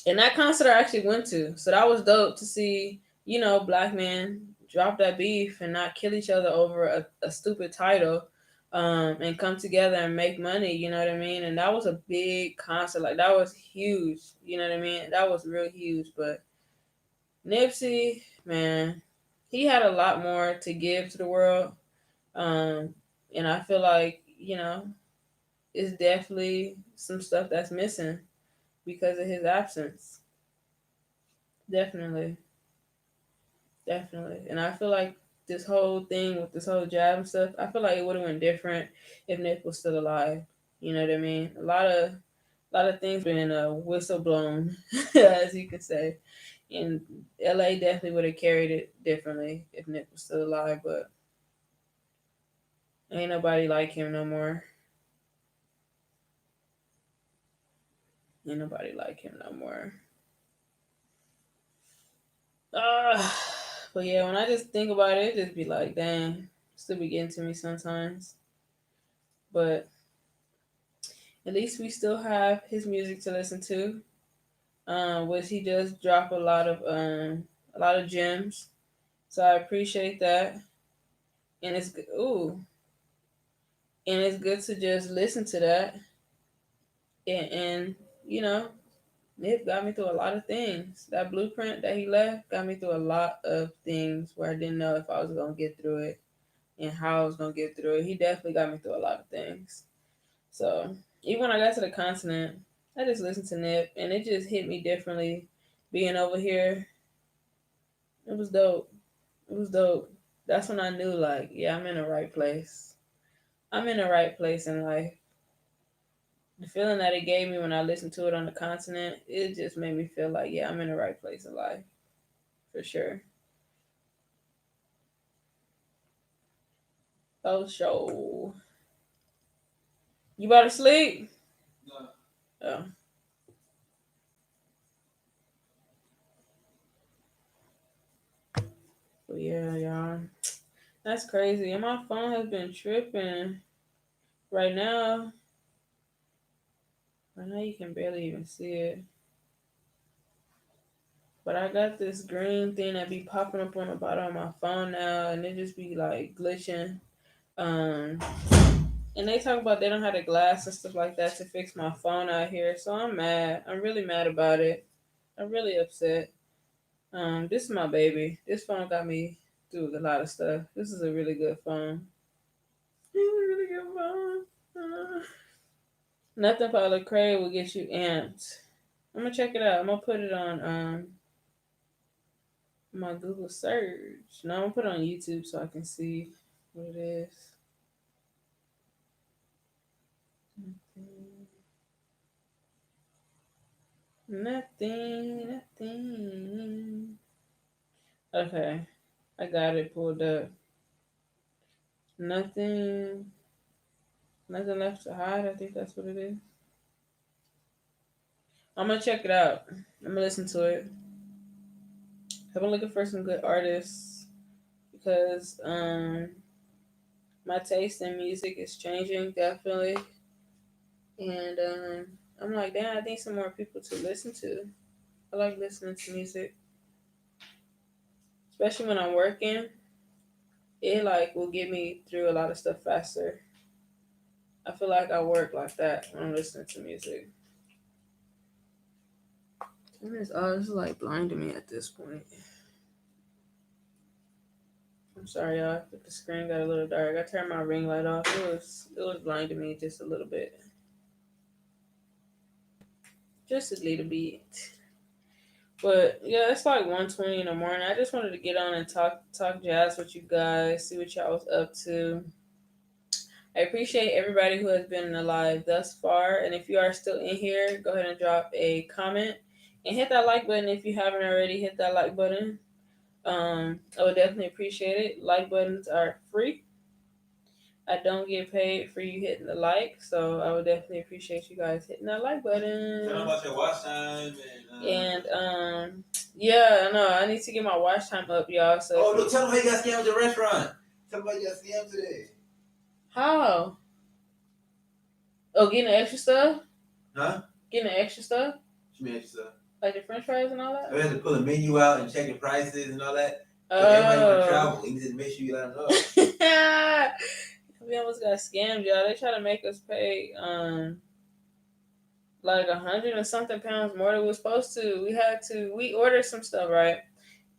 and that concert I actually went to, so that was dope to see. Black men drop that beef and not kill each other over a stupid title, and come together and make money. You know what I mean? And that was a big concert. Like that was huge. You know what I mean? That was real huge. But Nipsey, man, he had a lot more to give to the world. Um, and I feel like, it's definitely some stuff that's missing because of his absence. Definitely. Definitely. And I feel like this whole thing with this whole jab and stuff, I feel like it would have went different if Nip was still alive. You know what I mean? A lot of things been whistle blown, as you could say. And LA definitely would have carried it differently if Nip was still alive, but ain't nobody like him no more. Ain't nobody like him no more. Uh, but yeah, when I just think about it, it just be like, dang, still be getting to me sometimes. But at least we still have his music to listen to, which he does drop a lot of gems. So I appreciate that, and it's ooh, and it's good to just listen to that, and you know, Nip got me through a lot of things. That blueprint that he left got me through a lot of things where I didn't know if I was gonna get through it and how I was gonna get through it. He definitely got me through a lot of things. So even when I got to the continent, I just listened to Nip, and it just hit me differently. Being over here, it was dope. It was dope. That's when I knew, like, yeah, I'm in the right place. I'm in the right place in life. The feeling that it gave me when I listened to it on the continent, it just made me feel like, yeah, I'm in the right place in life for sure. Oh, show. You about to sleep? Oh, but yeah, y'all. That's crazy. And my phone has been tripping right now. Right now, you can barely even see it. But I got this green thing that be popping up on the bottom of my phone now, and it just be like glitching. Um, and they talk about they don't have the glass and stuff like that to fix my phone out here, so I'm mad. I'm really mad about it. I'm really upset. This is my baby. This phone got me through a lot of stuff. This is a really good phone. It's a really good phone. Nothing Paulo Craig will get you amped. I'm gonna check it out. I'm gonna put it on my Google search. No, I'm gonna put it on YouTube so I can see what it is. Nothing, nothing. Okay, I got it pulled up. Nothing, nothing left to hide. I think that's what it is. I'm gonna check it out. I'm gonna listen to it. I've been looking for some good artists because my taste in music is changing definitely, and I'm like, damn, I need some more people to listen to. I like listening to music, especially when I'm working. It like will get me through a lot of stuff faster. I feel like I work like that when I'm listening to music. This is like blinding me at this point. I'm sorry, y'all. If the screen got a little dark, I turned my ring light off. It was blinding me just a little bit, just a little bit. But yeah, it's like 1:20 in the morning. I just wanted to get on and talk jazz with you guys, see what y'all was up to. I appreciate everybody who has been alive thus far. And if you are still in here, go ahead and drop a comment and hit that like button if you haven't already. Hit that like button. I would definitely appreciate it. Like buttons are free. I don't get paid for you hitting the like, so I would definitely appreciate you guys hitting that like button. Tell them about your watch time and yeah, I know I need to get my watch time up, y'all. So oh, tell them how you got scammed at the restaurant. Tell them how you got scammed today. How? Oh, getting the extra stuff? Huh? Getting the extra stuff? What you mean extra stuff? Like the French fries and all that? We had to pull a menu out and check the prices and all that. Everybody want to travel. You need to make sure you let them know. We almost got scammed, y'all. They try to make us pay like 100 and something pounds more than we were supposed to. We ordered some stuff, right?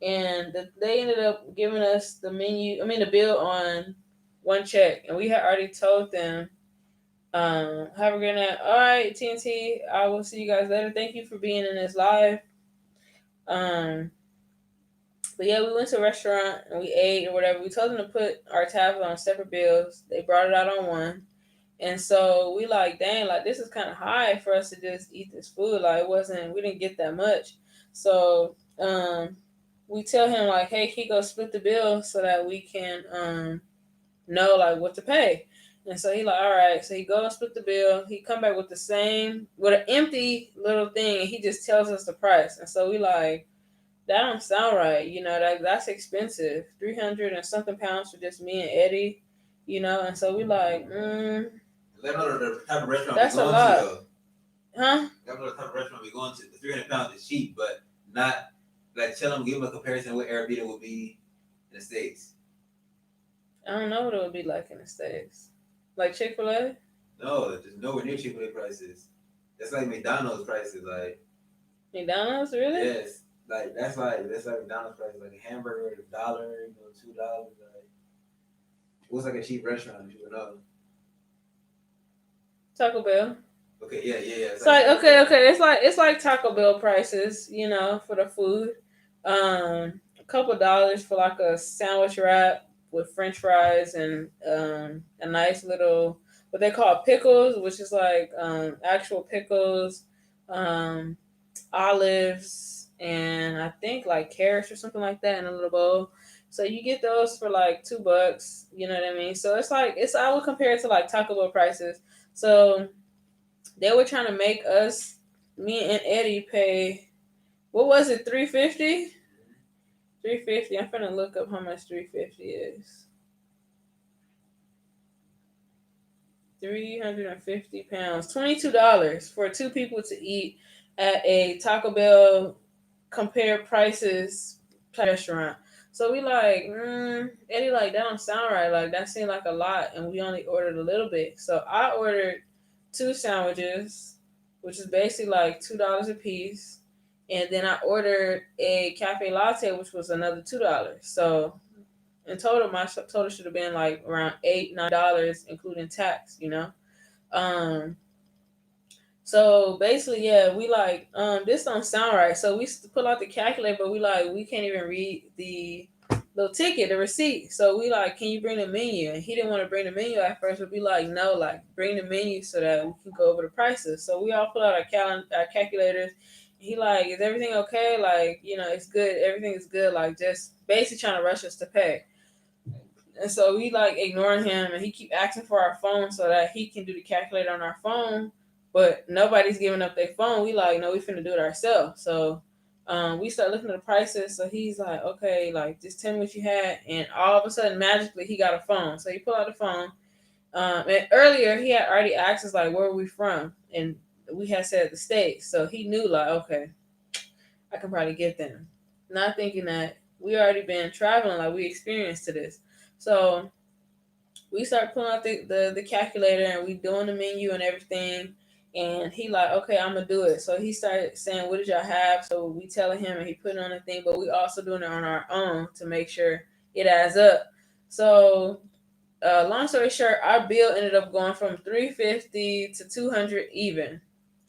And they ended up giving us the bill on one check, and we had already told them, have a great night. All right, TNT, I will see you guys later. Thank you for being in this live. But yeah, we went to a restaurant and we ate or whatever. We told them to put our tabs on separate bills. They brought it out on one. And so we like, dang, like this is kind of high for us to just eat this food. Like we didn't get that much. So we tell him like, hey, Kiko, split the bill so that we can know like what to pay. And so he like, all right. So he go and split the bill. He come back with with an empty little thing. And he just tells us the price. And so we like, that don't sound right. That's expensive. 300 and something pounds for just me and Eddie. And so we like, let know the type of restaurant that's we're going a lot. to, though. Huh? Let know the type of restaurant we're going to. The 300 pounds is cheap, but not like tell them, give them a comparison with Airbnb would be in the States. I don't know what it would be like in the States. Like Chick-fil-A? No, just nowhere near Chick-fil-A prices. That's like McDonald's prices. Like McDonald's, really? Yes. Like that's like McDonald's price. Like a hamburger, $1, $2. Like it was like a cheap restaurant, you would know. Taco Bell. Okay, yeah. It's like okay. It's like Taco Bell prices, for the food. A couple dollars for like a sandwich wrap with French fries and a nice little what they call pickles, which is like actual pickles, olives, and I think like carrots or something like that in a little bowl. So you get those for like $2. You know what I mean? So I would compare it to like Taco Bell prices. So they were trying to make me and Eddie pay. What was it? $350. $350. I'm finna look up how much $350 is. 350 pounds. $22 for two people to eat at a Taco Bell compare prices restaurant. So we like, Eddie like, that don't sound right. Like that seemed like a lot, and we only ordered a little bit. So I ordered 2 sandwiches, which is basically like $2 a piece, and then I ordered a cafe latte, which was another $2. So in total, my total should have been like around $8-9, including tax. Um, so basically, yeah, we like, this don't sound right. So we pull out the calculator, but we can't even read the little ticket, the receipt. So we like, can you bring the menu? And he didn't want to bring the menu at first, but we like, no, like bring the menu so that we can go over the prices. So we all pull out our calculators. He like, is everything okay? Like, it's good. Everything is good. Like just basically trying to rush us to pay. And so we like ignoring him, and he keep asking for our phone so that he can do the calculator on our phone. But nobody's giving up their phone. We like, no, we finna do it ourselves. So we start looking at the prices. So he's like, okay, like just tell me what you had. And all of a sudden, magically, he got a phone. So he pulled out the phone. And earlier, he had already asked us like, where are we from? And we had said the States. So he knew like, okay, I can probably get them. Not thinking that we already been traveling, like we experienced to this. So we start pulling out the calculator, and we doing the menu and everything. And he like, okay, I'm gonna do it. So he started saying, what did y'all have? So we telling him, and he put it on the thing, but we also doing it on our own to make sure it adds up. So long story short, our bill ended up going from 350 to 200 even.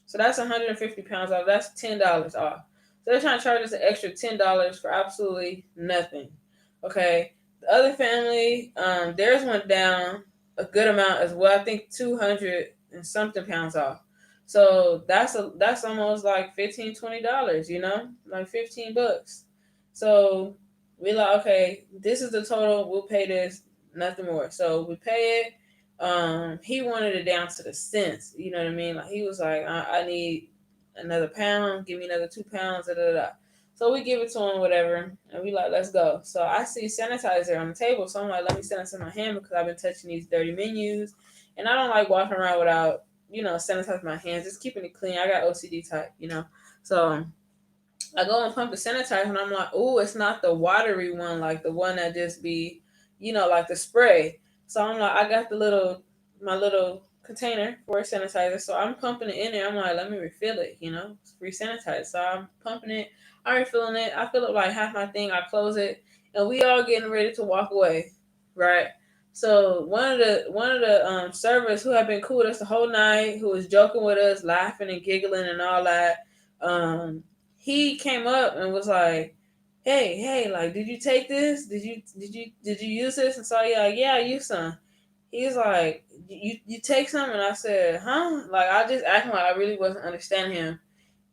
So that's 150 pounds off. That's $10 off. So they're trying to charge us an extra $10 for absolutely nothing. Okay. The other family, theirs went down a good amount as well. I think 200 and something pounds off. So that's almost like $15, $20, like $15. So We like, okay, this is the total. We'll pay this, nothing more. So we pay it. He wanted it down to the cents. You know what I mean? Like he was like, I need another pound. Give me another 2 pounds. Da, da, da. So we give it to him, whatever, and we like, let's go. So I see sanitizer on the table, so I'm like, let me sanitize my hand because I've been touching these dirty menus, and I don't like walking around without sanitizing my hands. Just keeping it clean. I got OCD type. So I go and pump the sanitizer, and I'm like, oh, it's not the watery one, like the one that just be, like the spray. So I'm like, I got my little container for sanitizer. So I'm pumping it in there. I'm like, let me refill it, it's free sanitizer. So I'm pumping it, I'm refilling it. I fill up like half my thing, I close it, and we all getting ready to walk away, right? So one of the servers who had been cool with us the whole night, who was joking with us, laughing and giggling and all that, he came up and was like, hey, like, did you take this? Did you use this? And so yeah, I used some. He's like, you take some? And I said, huh? Like, I just acting like I really wasn't understanding him.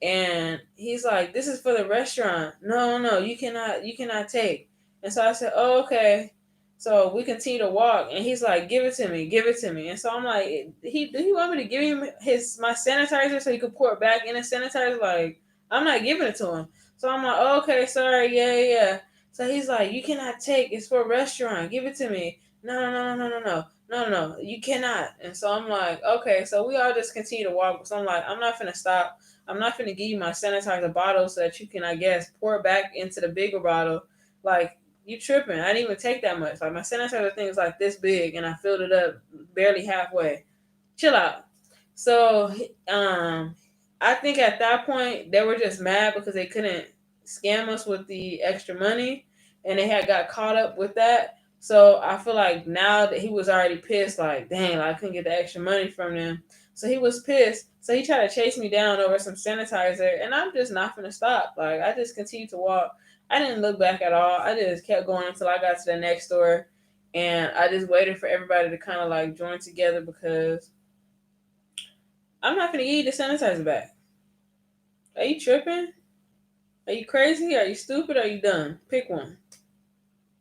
And he's like, this is for the restaurant. No, you cannot take. And so I said, oh, okay. So we continue to walk, and he's like, give it to me, give it to me. And so I'm like, do he want me to give him my sanitizer so he could pour it back in the sanitizer? Like, I'm not giving it to him. So I'm like, oh, okay, sorry, yeah. So he's like, you cannot take. It's for a restaurant. Give it to me. No, you cannot. And so I'm like, okay. So we all just continue to walk. So I'm like, I'm not finna stop. I'm not finna give you my sanitizer bottle so that you can, I guess, pour it back into the bigger bottle. Like, you tripping. I didn't even take that much. Like, my sanitizer thing is like this big, and I filled it up barely halfway. Chill out. So, I think at that point they were just mad because they couldn't scam us with the extra money, and they had got caught up with that. So I feel like now that he was already pissed, like, dang, like, I couldn't get the extra money from them. So he was pissed. So he tried to chase me down over some sanitizer, and I'm just not gonna stop. Like, I just continued to walk. I didn't look back at all. I just kept going until I got to the next store, and I just waited for everybody to kind of like join together because I'm not gonna give you the sanitizer back. Are you tripping? Are you crazy? Are you stupid? Are you dumb? Pick one.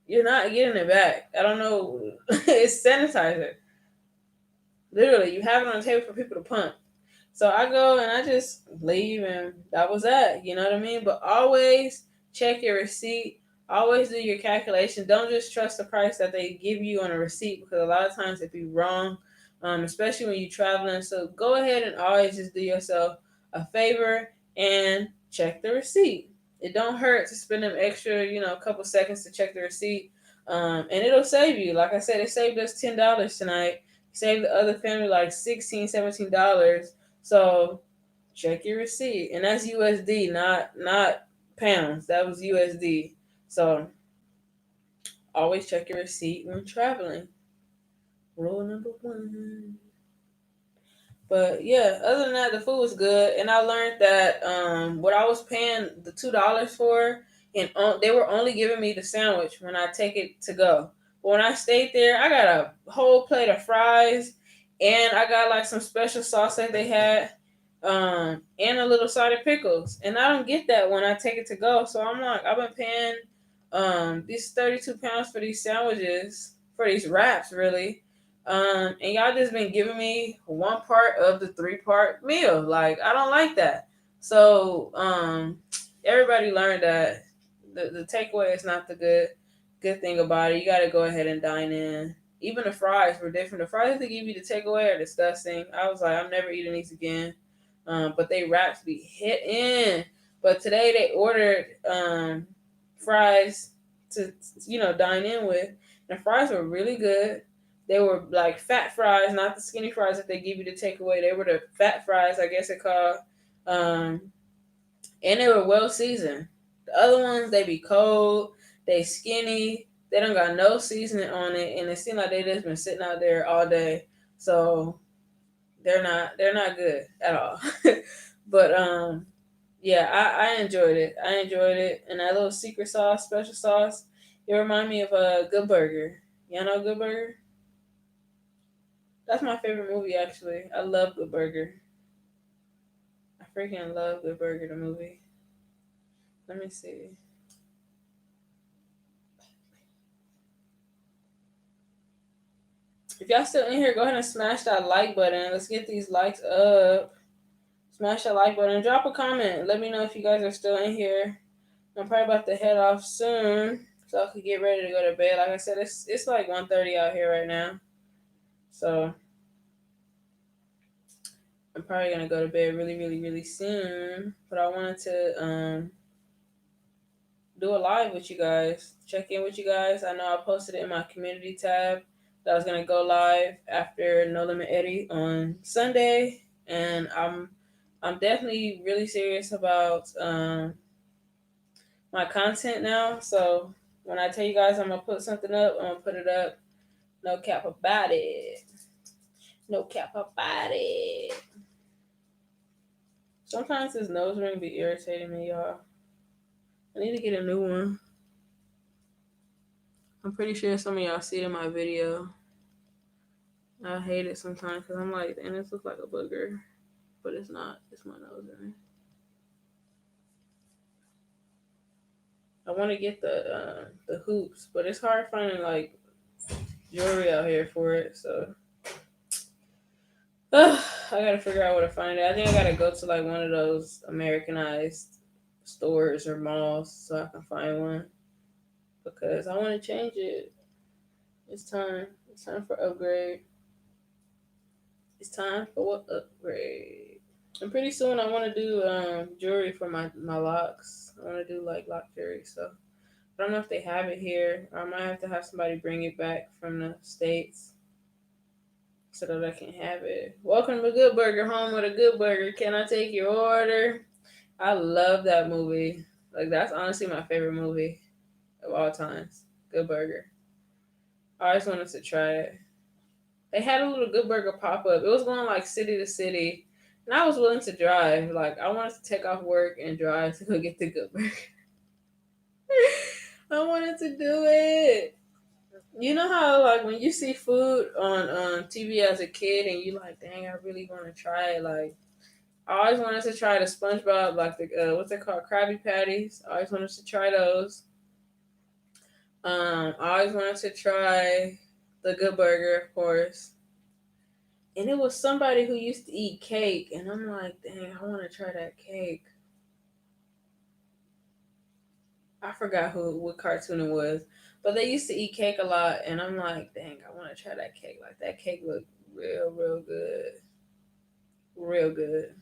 You're not getting it back. I don't know. It's sanitizer. Literally, you have it on the table for people to pump. So I go and I just leave, and that was that. You know what I mean? But always check your receipt. Always do your calculation. Don't just trust the price that they give you on a receipt because a lot of times it be wrong, especially when you're traveling. So go ahead and always just do yourself a favor and check the receipt. It don't hurt to spend them extra, a couple seconds to check the receipt, and it'll save you. Like I said, it saved us $10 tonight. Saved the other family like $16, $17. So check your receipt, and that's USD, not pounds. That was USD. So always check your receipt when traveling. Rule number one. But yeah, other than that, the food was good, and I learned that what I was paying the $2 for, and they were only giving me the sandwich when I take it to go. But when I stayed there, I got a whole plate of fries, and I got like some special sauce that they had, and a little side of pickles. And I don't get that when I take it to go. So I'm like, I've been paying these 32 pounds for these sandwiches, for these wraps, really, and y'all just been giving me one part of the 3-part meal. Like, I don't like that. So everybody learned that the takeaway is not the good thing about it. You got to go ahead and dine in. Even the fries were different. The fries they give you the takeaway are disgusting. I was like, I'm never eating these again. But they wraps be hitting. But today they ordered fries to dine in with. And the fries were really good. They were like fat fries, not the skinny fries that they give you to take away. They were the fat fries, I guess it called. And they were well seasoned. The other ones, they be cold, they skinny, they don't got no seasoning on it, and it seemed like they just been sitting out there all day. So they're not good at all. But yeah, I enjoyed it. I enjoyed it, and that little secret sauce, special sauce, it reminded me of a Good Burger. Y'all know Good Burger? That's my favorite movie, actually. I love Good Burger. I freaking love Good Burger, the movie. Let me see. If y'all still in here, go ahead and smash that like button. Let's get these likes up. Smash that like button. Drop a comment. Let me know if you guys are still in here. I'm probably about to head off soon, so I could get ready to go to bed. Like I said, it's like 1:30 out here right now, so I'm probably gonna go to bed really, really, really soon. But I wanted to do a live with you guys, check in with you guys. I know I posted it in my community tab that I was gonna go live after No Limit Eddie on Sunday, and I'm definitely really serious about my content now. So when I tell you guys I'm gonna put something up, I'm gonna put it up. No cap about it. No cap about it. Sometimes this nose ring be irritating me, y'all. I need to get a new one. I'm pretty sure some of y'all see it in my video. I hate it sometimes because I'm like, and this looks like a booger, but it's not. It's my nose ring. I want to get the hoops, but it's hard finding like jewelry out here for it. So I gotta figure out where to find it. I think I gotta go to like one of those Americanized stores or malls so I can find one because I want to change it. It's time. It's time for upgrade. It's time for what upgrade. And pretty soon I want to do jewelry for my locks. I want to do like lock jewelry. So I don't know if they have it here. I might have to have somebody bring it back from the States so that I can have it. Welcome to Good Burger, home with a good burger. Can I take your order? I love that movie. Like that's honestly my favorite movie of all times. Good Burger. I always wanted to try it. They had a little Good Burger pop up. It was going like city to city, and I was willing to drive. Like I wanted to take off work and drive to go get the Good Burger. I wanted to do it. You know how like when you see food on TV as a kid and you like, dang, I really want to try it. Like I always wanted to try the SpongeBob, like the what's it called, Krabby Patties. I always wanted to try those. I always wanted to try the Good Burger, of course. And it was somebody who used to eat cake, and I'm like, dang, I want to try that cake. I forgot what cartoon it was, but they used to eat cake a lot, and I'm like, dang, I want to try that cake. Like that cake looked real, real good, real good.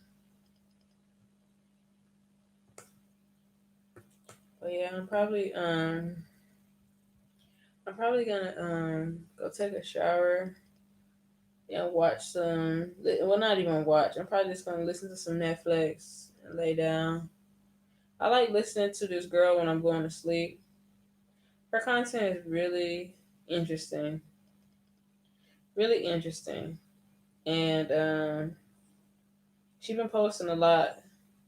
But yeah, I'm probably gonna go take a shower and watch some. Well, not even watch. I'm probably just gonna listen to some Netflix and lay down. I like listening to this girl when I'm going to sleep. Her content is interesting, really interesting, and she's been posting a lot.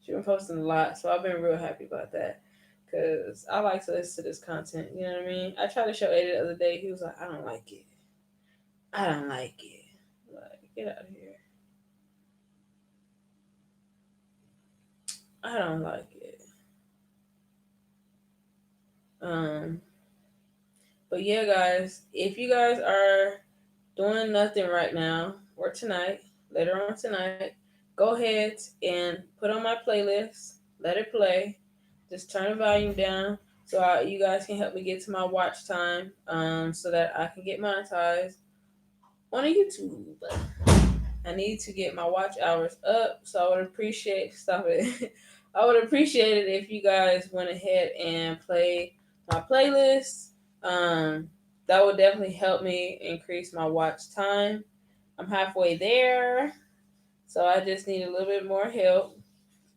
She's been posting a lot, so I've been real happy about that. Cause I like to listen to this content. You know what I mean? I tried to show Eddie the other day. He was like, "I don't like it. I don't like it." Like, get out of here. I don't like it. Um, but yeah, guys, if you guys are doing nothing right now or tonight, later on tonight, go ahead and put on my playlist, let it play, just turn the volume down so you guys can help me get to my watch time so that I can get monetized on YouTube. I need to get my watch hours up, so I would appreciate, stop it. I would appreciate it if you guys went ahead and played my playlist. Um, that would definitely help me increase my watch time. I'm halfway there, so I just need a little bit more help.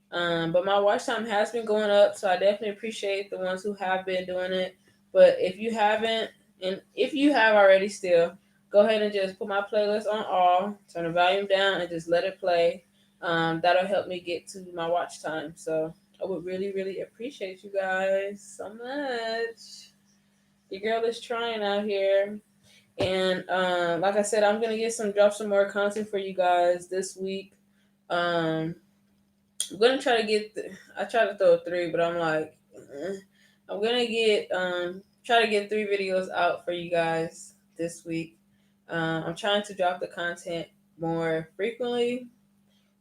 But my watch time has been going up, so I definitely appreciate the ones who have been doing it. But if you haven't, and if you have already still, go ahead and just put my playlist on all, turn the volume down, and just let it play. That'll help me get to my watch time. So I would really, really appreciate you guys so much. Your girl is trying out here. And like I said, I'm gonna drop some more content for you guys this week. Um, I'm gonna try to I try to throw 3, but I'm like, I'm gonna try to get 3 videos out for you guys this week. I'm trying to drop the content more frequently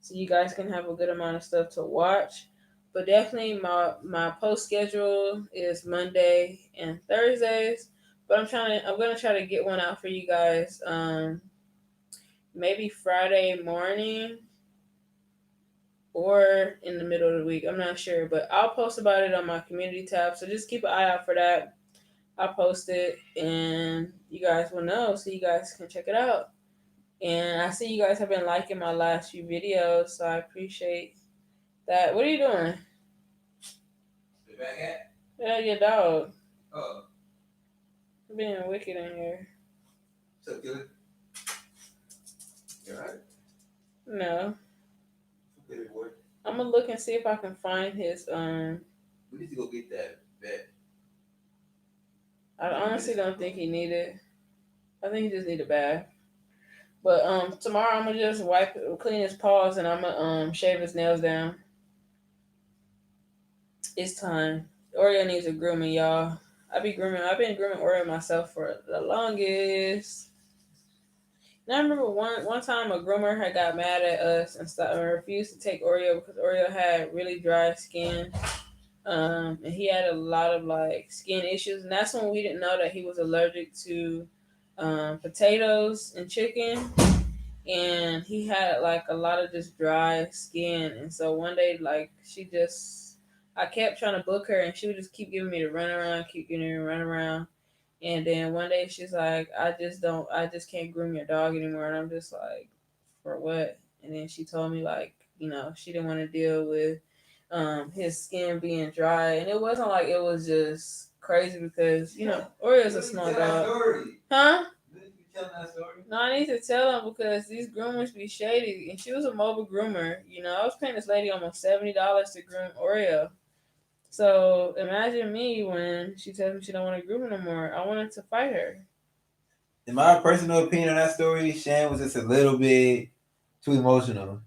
so you guys can have a good amount of stuff to watch. But definitely my post schedule is Monday and Thursdays. But I'm gonna try to get one out for you guys. Maybe Friday morning or in the middle of the week. I'm not sure, but I'll post about it on my community tab. So just keep an eye out for that. I'll post it and you guys will know so you guys can check it out. And I see you guys have been liking my last few videos, so I appreciate that. What are you doing? The back hat? Yeah, your dog. Oh. Being wicked in here. So good. You alright? No. Good boy. I'm gonna look and see if I can find his We need to go get that vet. I honestly don't think he needed. I think he just need a bath. But tomorrow I'm gonna just clean his paws, and I'm gonna shave his nails down. It's time. Oreo needs a grooming, y'all. I've been grooming Oreo myself for the longest. And I remember one time a groomer had got mad at us and refused to take Oreo because Oreo had really dry skin. And he had a lot of like skin issues, and that's when we didn't know that he was allergic to potatoes and chicken, and he had like a lot of just dry skin. And so one day, like I kept trying to book her, and she would just keep giving me the runaround, keep giving me the runaround. And then one day she's like, I just can't groom your dog anymore. And I'm just like, for what? And then she told me like, she didn't want to deal with his skin being dry. And it wasn't like it was just crazy because, Oreo's a small dog. Huh? That story? No, I need to tell him because these groomers be shady. And she was a mobile groomer. I was paying this lady almost $70 to groom Oreo. So imagine me when she tells me she don't want to groom her no more. I wanted to fight her. In my personal opinion on that story, Shan was just a little bit too emotional.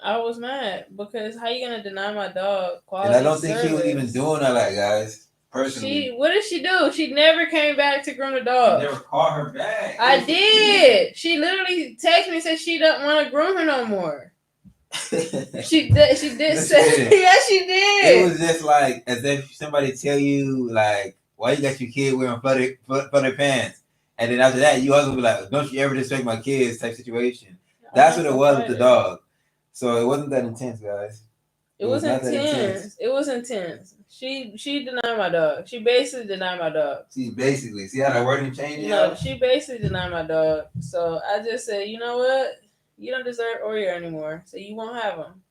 I was mad because how you gonna deny my dog quality? And I don't think she was even doing all that, guys. Personally, what did she do? She never came back to groom the dog. You never called her back. I did. She literally texted me and said she doesn't want to groom her no more. She did. She did say. Yes, she did. It was just like as if somebody tell you like, why you got your kid wearing flooded pants, and then after that you also be like, don't you ever disrespect my kids type situation. That's what it was with the dog. So it wasn't that intense, guys. It was intense. It was intense. She denied my dog. She basically denied my dog. See how that wording changed? No, she basically denied my dog. So I just said, you know what? You don't deserve Oreo anymore, so you won't have him.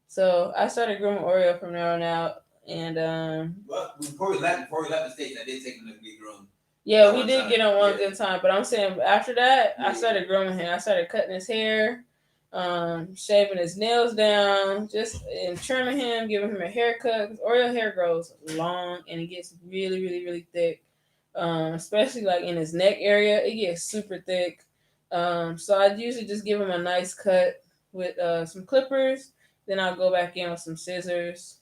So I started grooming Oreo from there on out, and Well, before we left the state, I did take him to be groomed. Yeah, we did get on one good time, but I'm saying after that, I started grooming him. I started cutting his hair, shaving his nails down, and trimming him, giving him a haircut. Because Oreo hair grows long and it gets really, really, really thick. Especially like in his neck area, it gets super thick. So I usually just give him a nice cut with some clippers. Then I'll go back in with some scissors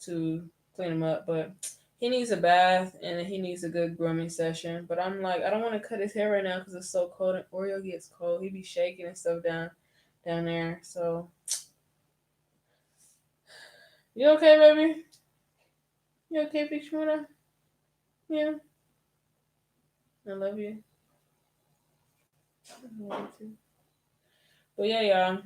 to clean him up. But he needs a bath and he needs a good grooming session. But I'm like, I don't want to cut his hair right now because it's so cold. And Oreo gets cold. He be shaking and stuff down there. So you okay, baby? You okay, Big Shmona? Yeah. I love you. But yeah, y'all.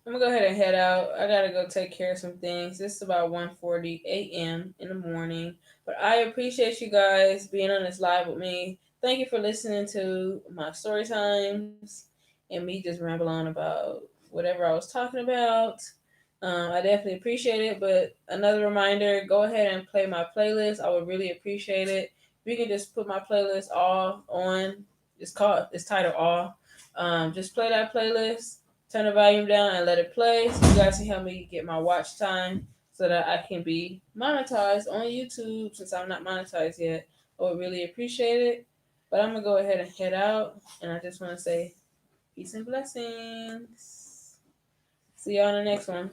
I'm gonna go ahead and head out. I gotta go take care of some things. It's about 1:40 a.m. in the morning. But I appreciate you guys being on this live with me. Thank you for listening to my story times and me just ramble on about whatever I was talking about. I definitely appreciate it. But another reminder, go ahead and play my playlist. I would really appreciate it. If you can just put my playlist all on. It's titled All. Just play that playlist, turn the volume down and let it play so you guys can help me get my watch time so that I can be monetized on YouTube since I'm not monetized yet. I would really appreciate it. But I'm going to go ahead and head out. And I just want to say peace and blessings. See y'all on the next one.